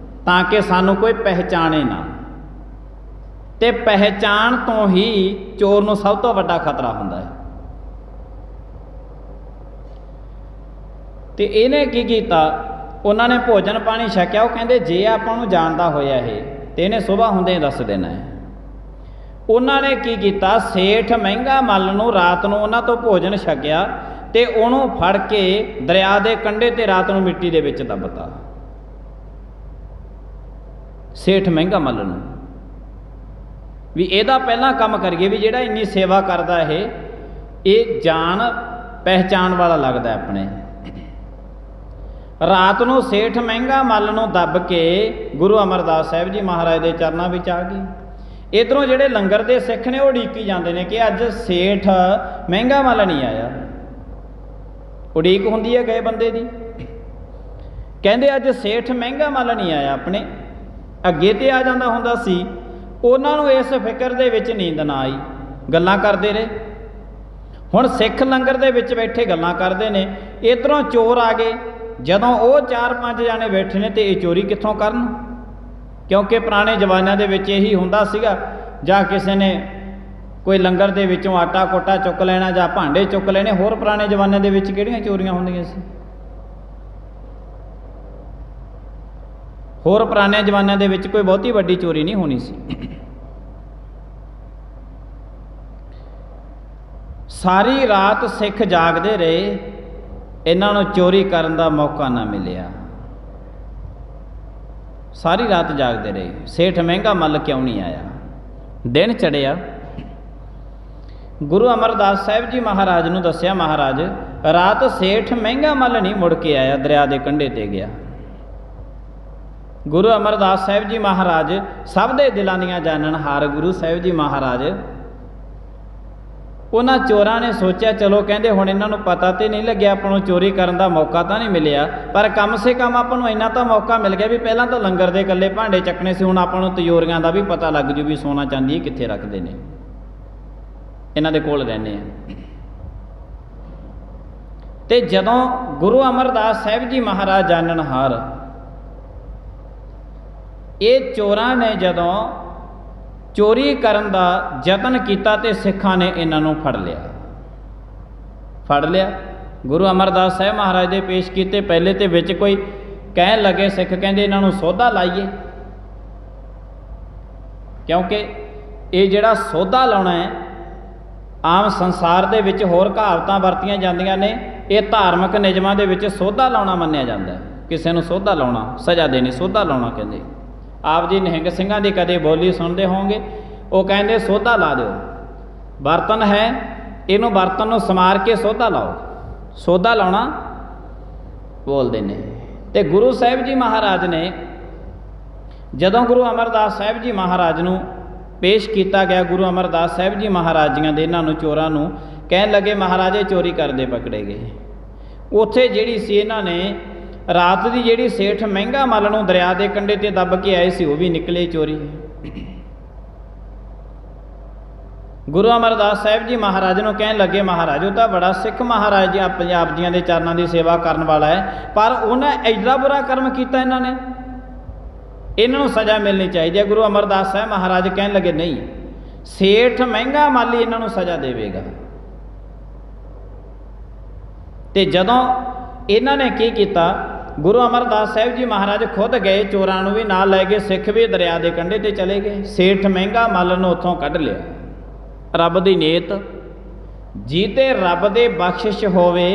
ਤਾਂ ਕਿ ਸਾਨੂੰ ਕੋਈ ਪਹਿਚਾਣੇ ਨਾ। ਤੇ ਪਹਿਚਾਣ ਤੋਂ ਹੀ ਚੋਰ ਨੂੰ ਸਭ ਤੋਂ ਵੱਡਾ ਖਤਰਾ ਹੁੰਦਾ ਹੈ। ਤੇ ਇਹਨੇ ਕੀ ਕੀਤਾ, ਉਹਨਾਂ ਨੇ ਭੋਜਨ ਪਾਣੀ ਛਕਿਆ। ਉਹ ਕਹਿੰਦੇ ਜੇ ਆਪਾਂ ਨੂੰ ਜਾਣਦਾ ਹੋਇਆ ਇਹ, ਤੇ ਇਹਨੇ ਸੁਬਾਹ ਹੁੰਦੇ ਦੱਸ ਦੇਣਾ ਹੈ। ਉਹਨਾਂ ਨੇ ਕੀ ਕੀਤਾ, ਸੇਠ ਮਹਿੰਗਾ ਮੱਲ ਨੂੰ ਰਾਤ ਨੂੰ ਉਹਨਾਂ ਤੋਂ ਭੋਜਨ ਛਕਿਆ, ਤੇ ਉਹਨੂੰ ਫੜ ਕੇ ਦਰਿਆ ਦੇ ਕੰਢੇ ਤੇ ਰਾਤ ਨੂੰ ਮਿੱਟੀ ਦੇ ਵਿੱਚ ਦੱਬਤਾ। ਸੇਠ ਮਹਿੰਗਾ ਮੱਲ ਨੂੰ ਵੀ ਇਹਦਾ ਪਹਿਲਾਂ ਕੰਮ ਕਰੀਏ, ਵੀ ਜਿਹੜਾ ਇੰਨੀ ਸੇਵਾ ਕਰਦਾ ਇਹ ਜਾਣ ਪਹਿਚਾਣ ਵਾਲਾ ਲੱਗਦਾ ਆਪਣੇ। ਰਾਤ ਨੂੰ ਸੇਠ ਮਹਿੰਗਾ ਮੱਲ ਨੂੰ ਦੱਬ ਕੇ ਗੁਰੂ ਅਮਰਦਾਸ ਸਾਹਿਬ ਜੀ ਮਹਾਰਾਜ ਦੇ ਚਰਨਾਂ ਵਿੱਚ ਆ ਗਈ। ਇੱਧਰੋਂ ਜਿਹੜੇ ਲੰਗਰ ਦੇ ਸਿੱਖ ਨੇ ਉਹ ਉਡੀਕੀ ਜਾਂਦੇ ਨੇ ਕਿ ਅੱਜ ਸੇਠ ਮਹਿੰਗਾ ਮੱਲ ਨਹੀਂ ਆਇਆ। ਉਡੀਕ ਹੁੰਦੀ ਹੈ ਗਏ ਬੰਦੇ ਦੀ। ਕਹਿੰਦੇ ਅੱਜ ਸੇਠ ਮਹਿੰਗਾ ਮੱਲ ਨਹੀਂ ਆਇਆ। ਆਪਣੇ ਅੱਗੇ ਤੇ ਆ ਜਾਂਦਾ ਹੁੰਦਾ ਸੀ। ਉਹਨਾਂ ਨੂੰ ਇਸ ਫਿਕਰ ਦੇ ਵਿੱਚ ਨੀਂਦ ਨਾ ਆਈ, ਗੱਲਾਂ ਕਰਦੇ ਰਹੇ। ਹੁਣ ਸਿੱਖ ਲੰਗਰ ਦੇ ਵਿੱਚ ਬੈਠੇ ਗੱਲਾਂ ਕਰਦੇ ਨੇ, ਇੱਧਰੋਂ ਚੋਰ ਆ ਗਏ। ਜਦੋਂ ਉਹ 4-5 ਜਾਣੇ ਬੈਠੇ ਨੇ ਤੇ ਇਹ ਚੋਰੀ ਕਿੱਥੋਂ ਕਰਨ? ਕਿਉਂਕਿ ਪੁਰਾਣੇ ਜ਼ਮਾਨਿਆਂ ਦੇ ਵਿੱਚ ਇਹੀ ਹੁੰਦਾ ਸੀਗਾ, ਜਾਂ ਕਿਸੇ ਨੇ ਕੋਈ ਲੰਗਰ ਦੇ ਵਿੱਚੋਂ ਆਟਾ ਕੋਟਾ ਚੁੱਕ ਲੈਣਾ ਜਾਂ ਭਾਂਡੇ ਚੁੱਕ ਲੈਣੇ। ਹੋਰ ਪੁਰਾਣੇ ਜ਼ਮਾਨਿਆਂ ਦੇ ਵਿੱਚ ਕਿਹੜੀਆਂ ਚੋਰੀਆਂ ਹੁੰਦੀਆਂ ਸੀ? ਹੋਰ ਪੁਰਾਣੇ ਜ਼ਮਾਨਿਆਂ ਦੇ ਵਿੱਚ ਕੋਈ ਬਹੁਤੀ ਵੱਡੀ ਚੋਰੀ ਨਹੀਂ ਹੋਣੀ ਸੀ। ਸਾਰੀ ਰਾਤ ਸਿੱਖ ਜਾਗਦੇ ਰਹੇ, ਇਹਨਾਂ ਨੂੰ ਚੋਰੀ ਕਰਨ ਦਾ ਮੌਕਾ ਨਾ ਮਿਲਿਆ। ਸਾਰੀ ਰਾਤ ਜਾਗਦੇ ਰਹੇ, ਸੇਠ ਮਹਿੰਗਾ ਮੱਲ ਕਿਉਂ ਨਹੀਂ ਆਇਆ? ਦਿਨ ਚੜਿਆ। ਗੁਰੂ ਅਮਰਦਾਸ ਸਾਹਿਬ ਜੀ ਮਹਾਰਾਜ ਨੂੰ ਦੱਸਿਆ, ਮਹਾਰਾਜ ਰਾਤ ਸੇਠ ਮਹਿੰਗਾ ਮੱਲ ਨਹੀਂ ਮੁੜ ਕੇ ਆਇਆ, ਦਰਿਆ ਦੇ ਕੰਢੇ ਤੇ ਗਿਆ। ਗੁਰੂ ਅਮਰਦਾਸ ਸਾਹਿਬ ਜੀ ਮਹਾਰਾਜ ਸਭ ਦੇ ਦਿਲਾਂ ਦੀਆਂ ਜਾਣਨਹਾਰ ਗੁਰੂ ਸਾਹਿਬ ਜੀ ਮਹਾਰਾਜ, ਉਹਨਾਂ ਚੋਰਾਂ ਨੇ ਸੋਚਿਆ ਚਲੋ ਕਹਿੰਦੇ ਹੁਣ ਇਹਨਾਂ ਨੂੰ ਪਤਾ ਤੇ ਨਹੀਂ ਲੱਗਿਆ, ਆਪਾਂ ਨੂੰ ਚੋਰੀ ਕਰਨ ਦਾ ਮੌਕਾ ਤਾਂ ਨਹੀਂ ਮਿਲਿਆ, ਪਰ ਕਮ ਸੇ ਕਮ ਆਪਾਂ ਨੂੰ ਇੰਨਾ ਤਾਂ ਮੌਕਾ ਮਿਲ ਗਿਆ ਵੀ ਪਹਿਲਾਂ ਤਾਂ ਲੰਗਰ ਦੇ ਇਕੱਲੇ ਭਾਂਡੇ ਚੱਕਣੇ ਸੀ, ਹੁਣ ਆਪਾਂ ਨੂੰ ਤਿਜੋਰੀਆਂ ਦਾ ਵੀ ਪਤਾ ਲੱਗ ਜੂ ਵੀ ਸੋਨਾ ਚਾਂਦੀ ਇਹ ਕਿੱਥੇ ਰੱਖਦੇ ਨੇ, ਇਹਨਾਂ ਦੇ ਕੋਲ ਰਹਿੰਦੇ ਆ। ਤੇ ਜਦੋਂ ਗੁਰੂ ਅਮਰਦਾਸ ਸਾਹਿਬ ਜੀ ਮਹਾਰਾਜ ਜਾਣਨਹਾਰ, ਇਹ ਚੋਰਾਂ ਨੇ ਜਦੋਂ ਚੋਰੀ ਕਰਨ ਦਾ ਯਤਨ ਕੀਤਾ ਤੇ ਸਿੱਖਾਂ ਨੇ ਇਹਨਾਂ ਨੂੰ ਫੜ ਲਿਆ। ਗੁਰੂ ਅਮਰਦਾਸ ਸਾਹਿਬ ਮਹਾਰਾਜ ਦੇ ਪੇਸ਼ ਕੀਤੇ। ਪਹਿਲੇ ਤੇ ਵਿੱਚ ਕੋਈ ਕਹਿਣ ਲੱਗੇ ਸਿੱਖ, ਕਹਿੰਦੇ ਇਹਨਾਂ ਨੂੰ ਸੋਧਾ ਲਾਈਏ, ਕਿਉਂਕਿ ਇਹ ਜਿਹੜਾ ਸੋਧਾ ਲਾਉਣਾ ਹੈ ਆਮ ਸੰਸਾਰ ਦੇ ਵਿੱਚ ਹੋਰ ਕਹਾਵਤਾਂ ਵਰਤੀਆਂ ਜਾਂਦੀਆਂ ਨੇ, ਇਹ ਧਾਰਮਿਕ ਨਿਯਮਾਂ ਦੇ ਵਿੱਚ ਸੋਧਾ ਲਾਉਣਾ ਮੰਨਿਆ ਜਾਂਦਾ। ਕਿਸੇ ਨੂੰ ਸੋਧਾ ਲਾਉਣਾ, ਸਜ਼ਾ ਦੇਣੀ, ਸੋਧਾ ਲਾਉਣਾ ਕਹਿੰਦੇ। ਆਪ ਜੀ ਨਿਹੰਗ ਸਿੰਘਾਂ ਦੀ ਕਦੇ ਬੋਲੀ ਸੁਣਦੇ ਹੋਣਗੇ, ਉਹ ਕਹਿੰਦੇ ਸੋਧਾ ਲਾ ਦਿਓ, ਬਰਤਨ ਹੈ ਇਹਨੂੰ ਬਰਤਨ ਨੂੰ ਸਮਾਰ ਕੇ ਸੋਧਾ ਲਾਓ, ਸੋਧਾ ਲਾਉਣਾ ਬੋਲਦੇ ਨੇ। ਤੇ ਗੁਰੂ ਸਾਹਿਬ ਜੀ ਮਹਾਰਾਜ ਨੇ ਜਦੋਂ ਗੁਰੂ ਅਮਰਦਾਸ ਸਾਹਿਬ ਜੀ ਮਹਾਰਾਜ ਨੂੰ ਪੇਸ਼ ਕੀਤਾ ਗਿਆ, ਗੁਰੂ ਅਮਰਦਾਸ ਸਾਹਿਬ ਜੀ ਮਹਾਰਾਜ ਜੀਆਂ ਦੇ ਇਹਨਾਂ ਨੂੰ ਚੋਰਾਂ ਨੂੰ ਕਹਿਣ ਲੱਗੇ ਮਹਾਰਾਜ ਇਹ ਚੋਰੀ ਕਰਦੇ ਪਕੜੇ ਗਏ। ਉੱਥੇ ਜਿਹੜੀ ਸੀ ਇਹਨਾਂ ਨੇ ਰਾਤ ਦੀ ਜਿਹੜੀ ਸੇਠ ਮਹਿੰਗਾ ਮੱਲ ਨੂੰ ਦਰਿਆ ਦੇ ਕੰਢੇ ਤੇ ਦੱਬ ਕੇ ਆਏ ਸੀ, ਉਹ ਵੀ ਨਿਕਲੇ ਚੋਰੀ। ਗੁਰੂ ਅਮਰਦਾਸ ਸਾਹਿਬ ਜੀ ਮਹਾਰਾਜ ਨੂੰ ਕਹਿਣ ਲੱਗੇ ਮਹਾਰਾਜ ਉਹ ਤਾਂ ਬੜਾ ਸਿੱਖ ਮਹਾਰਾਜ ਜੀ ਪੰਜਾਬ ਜੀਆਂ ਦੇ ਚਰਨਾਂ ਦੀ ਸੇਵਾ ਕਰਨ ਵਾਲਾ ਹੈ, ਪਰ ਉਹਨੇ ਐਡਾ ਬੁਰਾ ਕਰਮ ਕੀਤਾ, ਇਹਨਾਂ ਨੇ, ਇਹਨਾਂ ਨੂੰ ਸਜ਼ਾ ਮਿਲਣੀ ਚਾਹੀਦੀ ਹੈ। ਗੁਰੂ ਅਮਰਦਾਸ ਸਾਹਿਬ ਮਹਾਰਾਜ ਕਹਿਣ ਲੱਗੇ ਨਹੀਂ, ਸੇਠ ਮਹਿੰਗਾ ਮੱਲ ਇਹਨਾਂ ਨੂੰ ਸਜ਼ਾ ਦੇਵੇਗਾ। ਤੇ ਜਦੋਂ ਇਹਨਾਂ ਨੇ ਕੀ ਕੀਤਾ, ਗੁਰੂ ਅਮਰਦਾਸ ਸਾਹਿਬ ਜੀ ਮਹਾਰਾਜ ਖੁਦ ਗਏ, ਚੋਰਾਂ ਨੂੰ ਵੀ ਨਾਲ ਲੈ ਗਏ, ਸਿੱਖ ਵੀ ਦਰਿਆ ਦੇ ਕੰਢੇ ਤੇ ਚਲੇ ਗਏ। ਸੇਠ ਮਹਿੰਗਾ ਮੱਲ ਨੂੰ ਉੱਥੋਂ ਕੱਢ ਲਿਆ। ਰੱਬ ਦੀ ਨੇਤ, ਜਿਹਤੇ ਰੱਬ ਦੇ ਬਖਸ਼ਿਸ਼ ਹੋਵੇ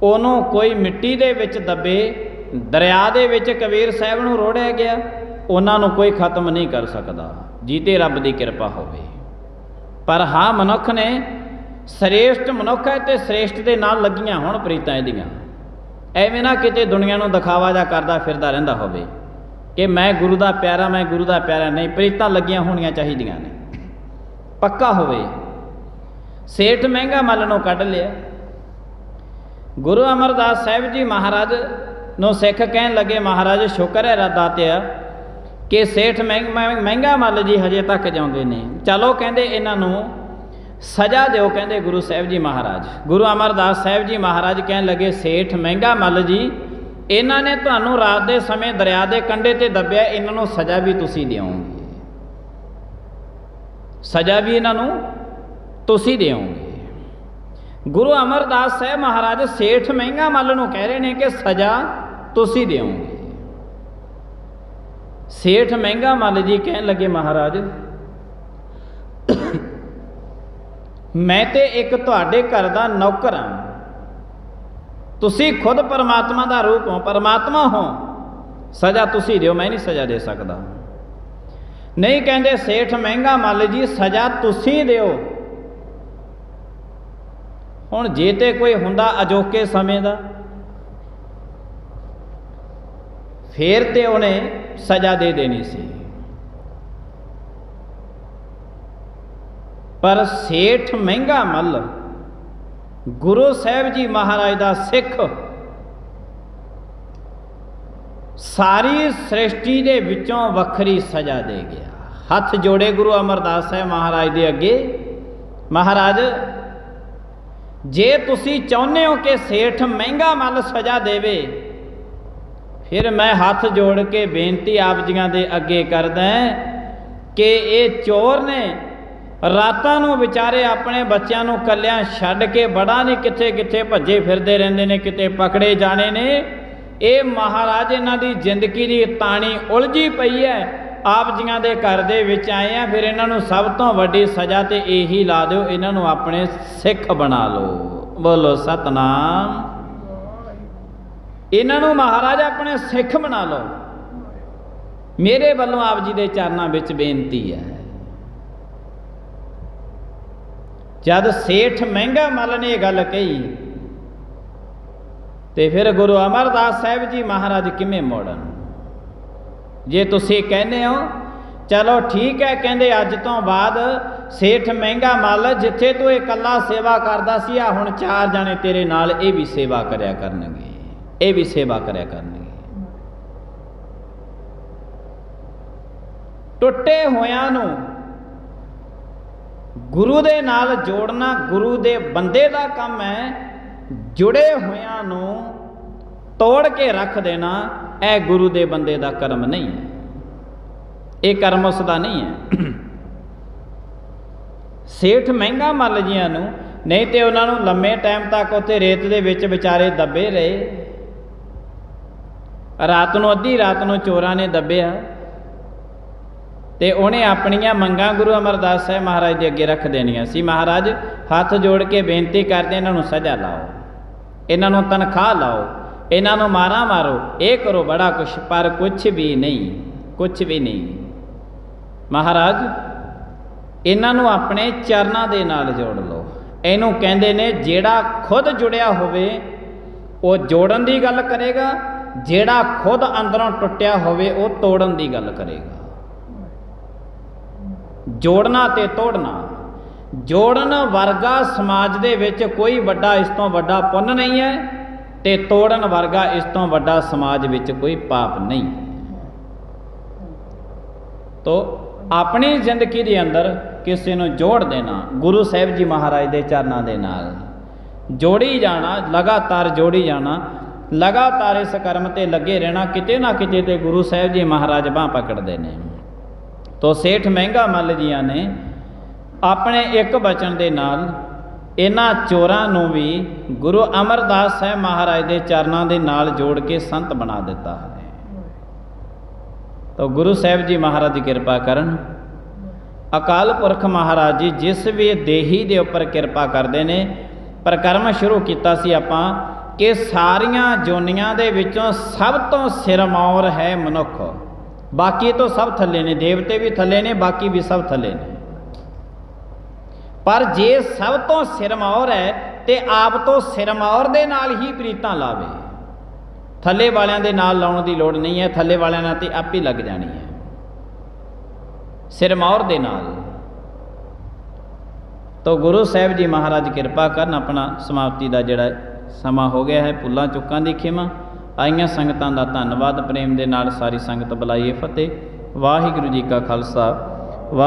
ਉਹਨੂੰ ਕੋਈ ਮਿੱਟੀ ਦੇ ਵਿੱਚ ਦੱਬੇ, ਦਰਿਆ ਦੇ ਵਿੱਚ ਕਬੀਰ ਸਾਹਿਬ ਨੂੰ ਰੋੜਿਆ ਗਿਆ, ਉਹਨਾਂ ਨੂੰ ਕੋਈ ਖਤਮ ਨਹੀਂ ਕਰ ਸਕਦਾ, ਜਿਹਤੇ ਰੱਬ ਦੀ ਕਿਰਪਾ ਹੋਵੇ। ਪਰ ਹਾਂ, ਮਨੁੱਖ ਨੇ, ਸ੍ਰੇਸ਼ਟ ਮਨੁੱਖ ਹੈ ਤੇ ਸ੍ਰੇਸ਼ਟ ਦੇ ਨਾਲ ਲੱਗੀਆਂ ਹੋਣ ਪ੍ਰੀਤਾਂ ਇਹਦੀਆਂ। ਐਵੇਂ ਨਾ ਕਿਤੇ ਦੁਨੀਆ ਨੂੰ ਦਿਖਾਵਾ ਜਾ ਕਰਦਾ ਫਿਰਦਾ ਰਹਿੰਦਾ ਹੋਵੇ ਕਿ ਮੈਂ ਗੁਰੂ ਦਾ ਪਿਆਰਾ, ਮੈਂ ਗੁਰੂ ਦਾ ਪਿਆਰਾ। ਨਹੀਂ, ਪ੍ਰੀਤਾਂ ਲੱਗੀਆਂ ਹੋਣੀਆਂ ਚਾਹੀਦੀਆਂ ਨੇ, ਪੱਕਾ ਹੋਵੇ। ਸੇਠ ਮਹਿੰਗਾ ਮੱਲ ਨੂੰ ਕੱਢ ਲਿਆ। ਗੁਰੂ ਅਮਰਦਾਸ ਸਾਹਿਬ ਜੀ ਮਹਾਰਾਜ ਨੂੰ ਸਿੱਖ ਕਹਿਣ ਲੱਗੇ ਮਹਾਰਾਜ ਸ਼ੁਕਰ ਹੈ ਦਾਤਿਆ ਕਿ ਸੇਠ ਮਹਿੰਗਾ ਮੱਲ ਜੀ ਹਜੇ ਤੱਕ ਜਿਉਂਦੇ ਨੇ, ਚਲੋ ਕਹਿੰਦੇ ਇਹਨਾਂ ਨੂੰ ਸਜ਼ਾ ਦਿਓ। ਕਹਿੰਦੇ ਗੁਰੂ ਸਾਹਿਬ ਜੀ ਮਹਾਰਾਜ, ਗੁਰੂ ਅਮਰਦਾਸ ਸਾਹਿਬ ਜੀ ਮਹਾਰਾਜ ਕਹਿਣ ਲੱਗੇ ਸੇਠ ਮਹਿੰਗਾ ਮੱਲ ਜੀ, ਇਹਨਾਂ ਨੇ ਤੁਹਾਨੂੰ ਰਾਤ ਦੇ ਸਮੇਂ ਦਰਿਆ ਦੇ ਕੰਢੇ ਤੇ ਦੱਬਿਆ, ਇਹਨਾਂ ਨੂੰ ਸਜ਼ਾ ਵੀ ਤੁਸੀਂ ਦਿਓਗੇ, ਸਜ਼ਾ ਵੀ ਇਹਨਾਂ ਨੂੰ ਤੁਸੀਂ ਦਿਓਗੇ। ਗੁਰੂ ਅਮਰਦਾਸ ਸਾਹਿਬ ਮਹਾਰਾਜ ਸੇਠ ਮਹਿੰਗਾ ਮੱਲ ਨੂੰ ਕਹਿ ਰਹੇ ਨੇ ਕਿ ਸਜ਼ਾ ਤੁਸੀਂ ਦਿਓਗੇ। ਸੇਠ ਮਹਿੰਗਾ ਮੱਲ ਜੀ ਕਹਿਣ ਲੱਗੇ ਮਹਾਰਾਜ ਮੈਂ ਤੇ ਇੱਕ ਤੁਹਾਡੇ ਘਰ ਦਾ ਨੌਕਰ ਹਾਂ, ਤੁਸੀਂ ਖੁਦ ਪਰਮਾਤਮਾ ਦਾ ਰੂਪ ਹੋ, ਪਰਮਾਤਮਾ ਹੋ, ਸਜ਼ਾ ਤੁਸੀਂ ਦਿਓ, ਮੈਂ ਨਹੀਂ ਸਜ਼ਾ ਦੇ ਸਕਦਾ। ਨਹੀਂ, ਕਹਿੰਦੇ ਸੇਠ ਮਹਿੰਗਾ ਮੱਲ ਜੀ ਸਜ਼ਾ ਤੁਸੀਂ ਦਿਓ। ਹੁਣ ਜੇ ਤੇ ਕੋਈ ਹੁੰਦਾ ਅਜੋਕੇ ਸਮੇਂ ਦਾ, ਫਿਰ ਤੇ ਉਹਨੇ ਸਜ਼ਾ ਦੇ ਦੇਣੀ ਸੀ। ਪਰ ਸੇਠ ਮਹਿੰਗਾ ਮੱਲ ਗੁਰੂ ਸਾਹਿਬ ਜੀ ਮਹਾਰਾਜ ਦਾ ਸਿੱਖ ਸਾਰੀ ਸ੍ਰਿਸ਼ਟੀ ਦੇ ਵਿੱਚੋਂ ਵੱਖਰੀ ਸਜ਼ਾ ਦੇ ਗਿਆ। ਹੱਥ ਜੋੜੇ ਗੁਰੂ ਅਮਰਦਾਸ ਸਾਹਿਬ ਮਹਾਰਾਜ ਦੇ ਅੱਗੇ, ਮਹਾਰਾਜ ਜੇ ਤੁਸੀਂ ਚਾਹੁੰਦੇ ਹੋ ਕਿ ਸੇਠ ਮਹਿੰਗਾ ਮੱਲ ਸਜ਼ਾ ਦੇਵੇ, ਫਿਰ ਮੈਂ ਹੱਥ ਜੋੜ ਕੇ ਬੇਨਤੀ ਆਪ ਜੀਆਂ ਦੇ ਅੱਗੇ ਕਰਦਾ ਕਿ ਇਹ ਚੋਰ ਨੇ ਰਾਤਾਂ ਨੂੰ ਵਿਚਾਰੇ ਆਪਣੇ ਬੱਚਿਆਂ ਨੂੰ ਕੱਲਿਆਂ ਛੱਡ ਕੇ ਬੜਾ ਨਹੀਂ ਕਿੱਥੇ ਕਿੱਥੇ ਭੱਜੇ ਫਿਰਦੇ ਰਹਿੰਦੇ ਨੇ, ਕਿਤੇ ਪਕੜੇ ਜਾਣੇ ਨੇ। ਇਹ ਮਹਾਰਾਜ ਇਹਨਾਂ ਦੀ ਜ਼ਿੰਦਗੀ ਦੀ ਤਾਣੀ ਉਲਝੀ ਪਈ ਹੈ। ਆਪ ਜੀਆਂ ਦੇ ਘਰ ਦੇ ਵਿੱਚ ਆਏ ਆ, ਫਿਰ ਇਹਨਾਂ ਨੂੰ ਸਭ ਤੋਂ ਵੱਡੀ ਸਜ਼ਾ ਤੇ ਇਹੀ ਲਾ ਦਿਓ, ਇਹਨਾਂ ਨੂੰ ਆਪਣੇ ਸਿੱਖ ਬਣਾ ਲਓ। ਬੋਲੋ ਸਤਨਾਮ। ਇਹਨਾਂ ਨੂੰ ਮਹਾਰਾਜ ਆਪਣੇ ਸਿੱਖ ਬਣਾ ਲਓ। ਮੇਰੇ ਵੱਲੋਂ ਆਪ ਜੀ ਦੇ ਚਰਨਾਂ ਵਿੱਚ ਬੇਨਤੀ ਹੈ। ਜਦ ਸੇਠ ਮਹਿੰਗਾ ਮੱਲ ਨੇ ਇਹ ਗੱਲ ਕਹੀ ਤੇ ਫਿਰ ਗੁਰੂ ਅਮਰਦਾਸ ਸਾਹਿਬ ਜੀ ਮਹਾਰਾਜ ਕਿਵੇਂ ਮੋੜਨ? ਜੇ ਤੁਸੀਂ ਕਹਿੰਦੇ ਹੋ ਚਲੋ ਠੀਕ ਹੈ, ਕਹਿੰਦੇ ਅੱਜ ਤੋਂ ਬਾਅਦ ਸੇਠ ਮਹਿੰਗਾ ਮੱਲ ਜਿੱਥੇ ਤੂੰ ਇਕੱਲਾ ਸੇਵਾ ਕਰਦਾ ਸੀ, ਆ ਹੁਣ 4 ਜਾਣੇ ਤੇਰੇ ਨਾਲ ਇਹ ਵੀ ਸੇਵਾ ਕਰਿਆ ਕਰਨਗੇ, ਇਹ ਵੀ ਸੇਵਾ ਕਰਿਆ ਕਰਨਗੇ। ਟੁੱਟੇ ਹੋਇਆਂ ਨੂੰ ਗੁਰੂ ਦੇ ਨਾਲ ਜੋੜਨਾ ਗੁਰੂ ਦੇ ਬੰਦੇ ਦਾ ਕੰਮ ਹੈ। ਜੁੜੇ ਹੋਇਆਂ ਨੂੰ ਤੋੜ ਕੇ ਰੱਖ ਦੇਣਾ ਇਹ ਗੁਰੂ ਦੇ ਬੰਦੇ ਦਾ ਕਰਮ ਨਹੀਂ ਹੈ, ਇਹ ਕਰਮ ਉਸ ਦਾ ਨਹੀਂ ਹੈ। ਸੇਠ ਮਹਿੰਗਾ ਮੱਲ ਜੀਆਂ ਨੂੰ ਨਹੀਂ ਤੇ ਉਹਨਾਂ ਨੂੰ ਲੰਮੇ ਟਾਈਮ ਤੱਕ ਉੱਥੇ ਰੇਤ ਦੇ ਵਿੱਚ ਵਿਚਾਰੇ ਦੱਬੇ ਰਹੇ। ਰਾਤ ਨੂੰ, ਅੱਧੀ ਰਾਤ ਨੂੰ ਚੋਰਾਂ ਨੇ ਦੱਬਿਆ ਤੇ ਉਹਨੇ ਆਪਣੀਆਂ ਮੰਗਾਂ ਗੁਰੂ ਅਮਰਦਾਸ ਸਾਹਿਬ ਮਹਾਰਾਜ ਦੇ ਅੱਗੇ ਰੱਖ ਦੇਣੀਆਂ ਸੀ। ਮਹਾਰਾਜ ਹੱਥ ਜੋੜ ਕੇ ਬੇਨਤੀ ਕਰਦੇ, ਇਹਨਾਂ ਨੂੰ ਸਜ਼ਾ ਲਾਓ, ਇਹਨਾਂ ਨੂੰ ਤਨਖਾਹ ਲਾਓ, ਇਹਨਾਂ ਨੂੰ ਮਾਰਾ ਮਾਰੋ, ਇਹ ਕਰੋ ਬੜਾ ਕੁਛ, ਪਰ ਕੁਛ ਵੀ ਨਹੀਂ, ਕੁਛ ਵੀ ਨਹੀਂ। ਮਹਾਰਾਜ ਇਹਨਾਂ ਨੂੰ ਆਪਣੇ ਚਰਨਾਂ ਦੇ ਨਾਲ ਜੋੜ ਲਓ। ਇਹਨੂੰ ਕਹਿੰਦੇ ਨੇ ਜਿਹੜਾ ਖੁਦ ਜੁੜਿਆ ਹੋਵੇ ਉਹ ਜੋੜਨ ਦੀ ਗੱਲ ਕਰੇਗਾ, ਜਿਹੜਾ ਖੁਦ ਅੰਦਰੋਂ ਟੁੱਟਿਆ ਹੋਵੇ ਉਹ ਤੋੜਨ ਦੀ ਗੱਲ ਕਰੇਗਾ। ਜੋੜਨਾ ਤੇ ਤੋੜਨਾ, ਜੋੜਨ ਵਰਗਾ ਸਮਾਜ ਦੇ ਵਿੱਚ ਕੋਈ ਵੱਡਾ ਇਸ ਤੋਂ ਵੱਡਾ ਪੁੰਨ ਨਹੀਂ ਹੈ ਤੇ ਤੋੜਨ ਵਰਗਾ ਇਸ ਤੋਂ ਵੱਡਾ ਸਮਾਜ ਵਿੱਚ ਕੋਈ ਪਾਪ ਨਹੀਂ। ਤੋ ਆਪਣੀ ਜ਼ਿੰਦਗੀ ਦੇ ਅੰਦਰ ਕਿਸੇ ਨੂੰ ਜੋੜ ਦੇਣਾ ਗੁਰੂ ਸਾਹਿਬ ਜੀ ਮਹਾਰਾਜ ਦੇ ਚਰਨਾਂ ਦੇ ਨਾਲ, ਜੋੜੀ ਜਾਣਾ, ਲਗਾਤਾਰ ਜੋੜੀ ਜਾਣਾ, ਲਗਾਤਾਰ ਇਸ ਕਰਮ ਤੇ ਲੱਗੇ ਰਹਿਣਾ। ਕਿਤੇ ਨਾ ਕਿਤੇ ਤੇ ਗੁਰੂ ਸਾਹਿਬ ਜੀ ਮਹਾਰਾਜ ਬਾਂਹ ਪਕੜਦੇ ਨੇ। ਤੋ ਸੇਠ ਮਹਿੰਗਾ ਮੱਲ ਜੀਆਂ ਨੇ ਆਪਣੇ ਇੱਕ ਬਚਨ ਦੇ ਨਾਲ ਇਹਨਾਂ ਚੋਰਾਂ ਨੂੰ ਵੀ ਗੁਰੂ ਅਮਰਦਾਸ ਸਾਹਿਬ ਮਹਾਰਾਜ ਦੇ ਚਰਨਾਂ ਦੇ ਨਾਲ ਜੋੜ ਕੇ ਸੰਤ ਬਣਾ ਦਿੱਤਾ ਹੈ। ਤੋ ਗੁਰੂ ਸਾਹਿਬ ਜੀ ਮਹਾਰਾਜ ਦੀ ਕਿਰਪਾ ਕਰਨ। ਅਕਾਲ ਪੁਰਖ ਮਹਾਰਾਜ ਜੀ ਜਿਸ ਵੀ ਦੇਹੀ ਦੇ ਉੱਪਰ ਕਿਰਪਾ ਕਰਦੇ ਨੇ। ਪ੍ਰਕਰਮ ਸ਼ੁਰੂ ਕੀਤਾ ਸੀ ਆਪਾਂ ਕਿ ਸਾਰੀਆਂ ਜੋਨੀਆਂ ਦੇ ਵਿੱਚੋਂ ਸਭ ਤੋਂ ਸਿਰਮੌਰ ਹੈ ਮਨੁੱਖ, ਬਾਕੀ ਤੋਂ ਸਭ ਥੱਲੇ ਨੇ, ਦੇਵਤੇ ਵੀ ਥੱਲੇ ਨੇ, ਬਾਕੀ ਵੀ ਸਭ ਥੱਲੇ ਨੇ। ਪਰ ਜੇ ਸਭ ਤੋਂ ਸਿਰਮੌਰ ਹੈ ਤੇ ਆਪ ਤੋਂ ਸਿਰਮੌਰ ਦੇ ਨਾਲ ਹੀ ਪ੍ਰੀਤਾਂ ਲਾਵੇ, ਥੱਲੇ ਵਾਲਿਆਂ ਦੇ ਨਾਲ ਲਾਉਣ ਦੀ ਲੋੜ ਨਹੀਂ ਹੈ, ਥੱਲੇ ਵਾਲਿਆਂ ਨਾਲ ਤੇ ਆਪ ਹੀ ਲੱਗ ਜਾਣੀ ਹੈ ਸਿਰਮੌਰ ਦੇ ਨਾਲ। ਤੋ ਗੁਰੂ ਸਾਹਿਬ ਜੀ ਮਹਾਰਾਜ ਕਿਰਪਾ ਕਰਨ। ਆਪਣਾ ਸਮਾਪਤੀ ਦਾ ਜਿਹੜਾ ਸਮਾਂ ਹੋ ਗਿਆ ਹੈ, ਭੁੱਲਾਂ ਚੁੱਕਾਂ ਦੀ ਖਿਮਾ। ਆਈਆਂ ਸੰਗਤਾਂ ਦਾ ਧੰਨਵਾਦ, ਪ੍ਰੇਮ ਦੇ ਨਾਲ ਸਾਰੀ ਸੰਗਤ ਬੁਲਾਈਏ ਫਤਿਹ। ਵਾਹਿਗੁਰੂ ਜੀ ਕਾ ਖਾਲਸਾ, ਵਾਹਿਗੁਰੂ।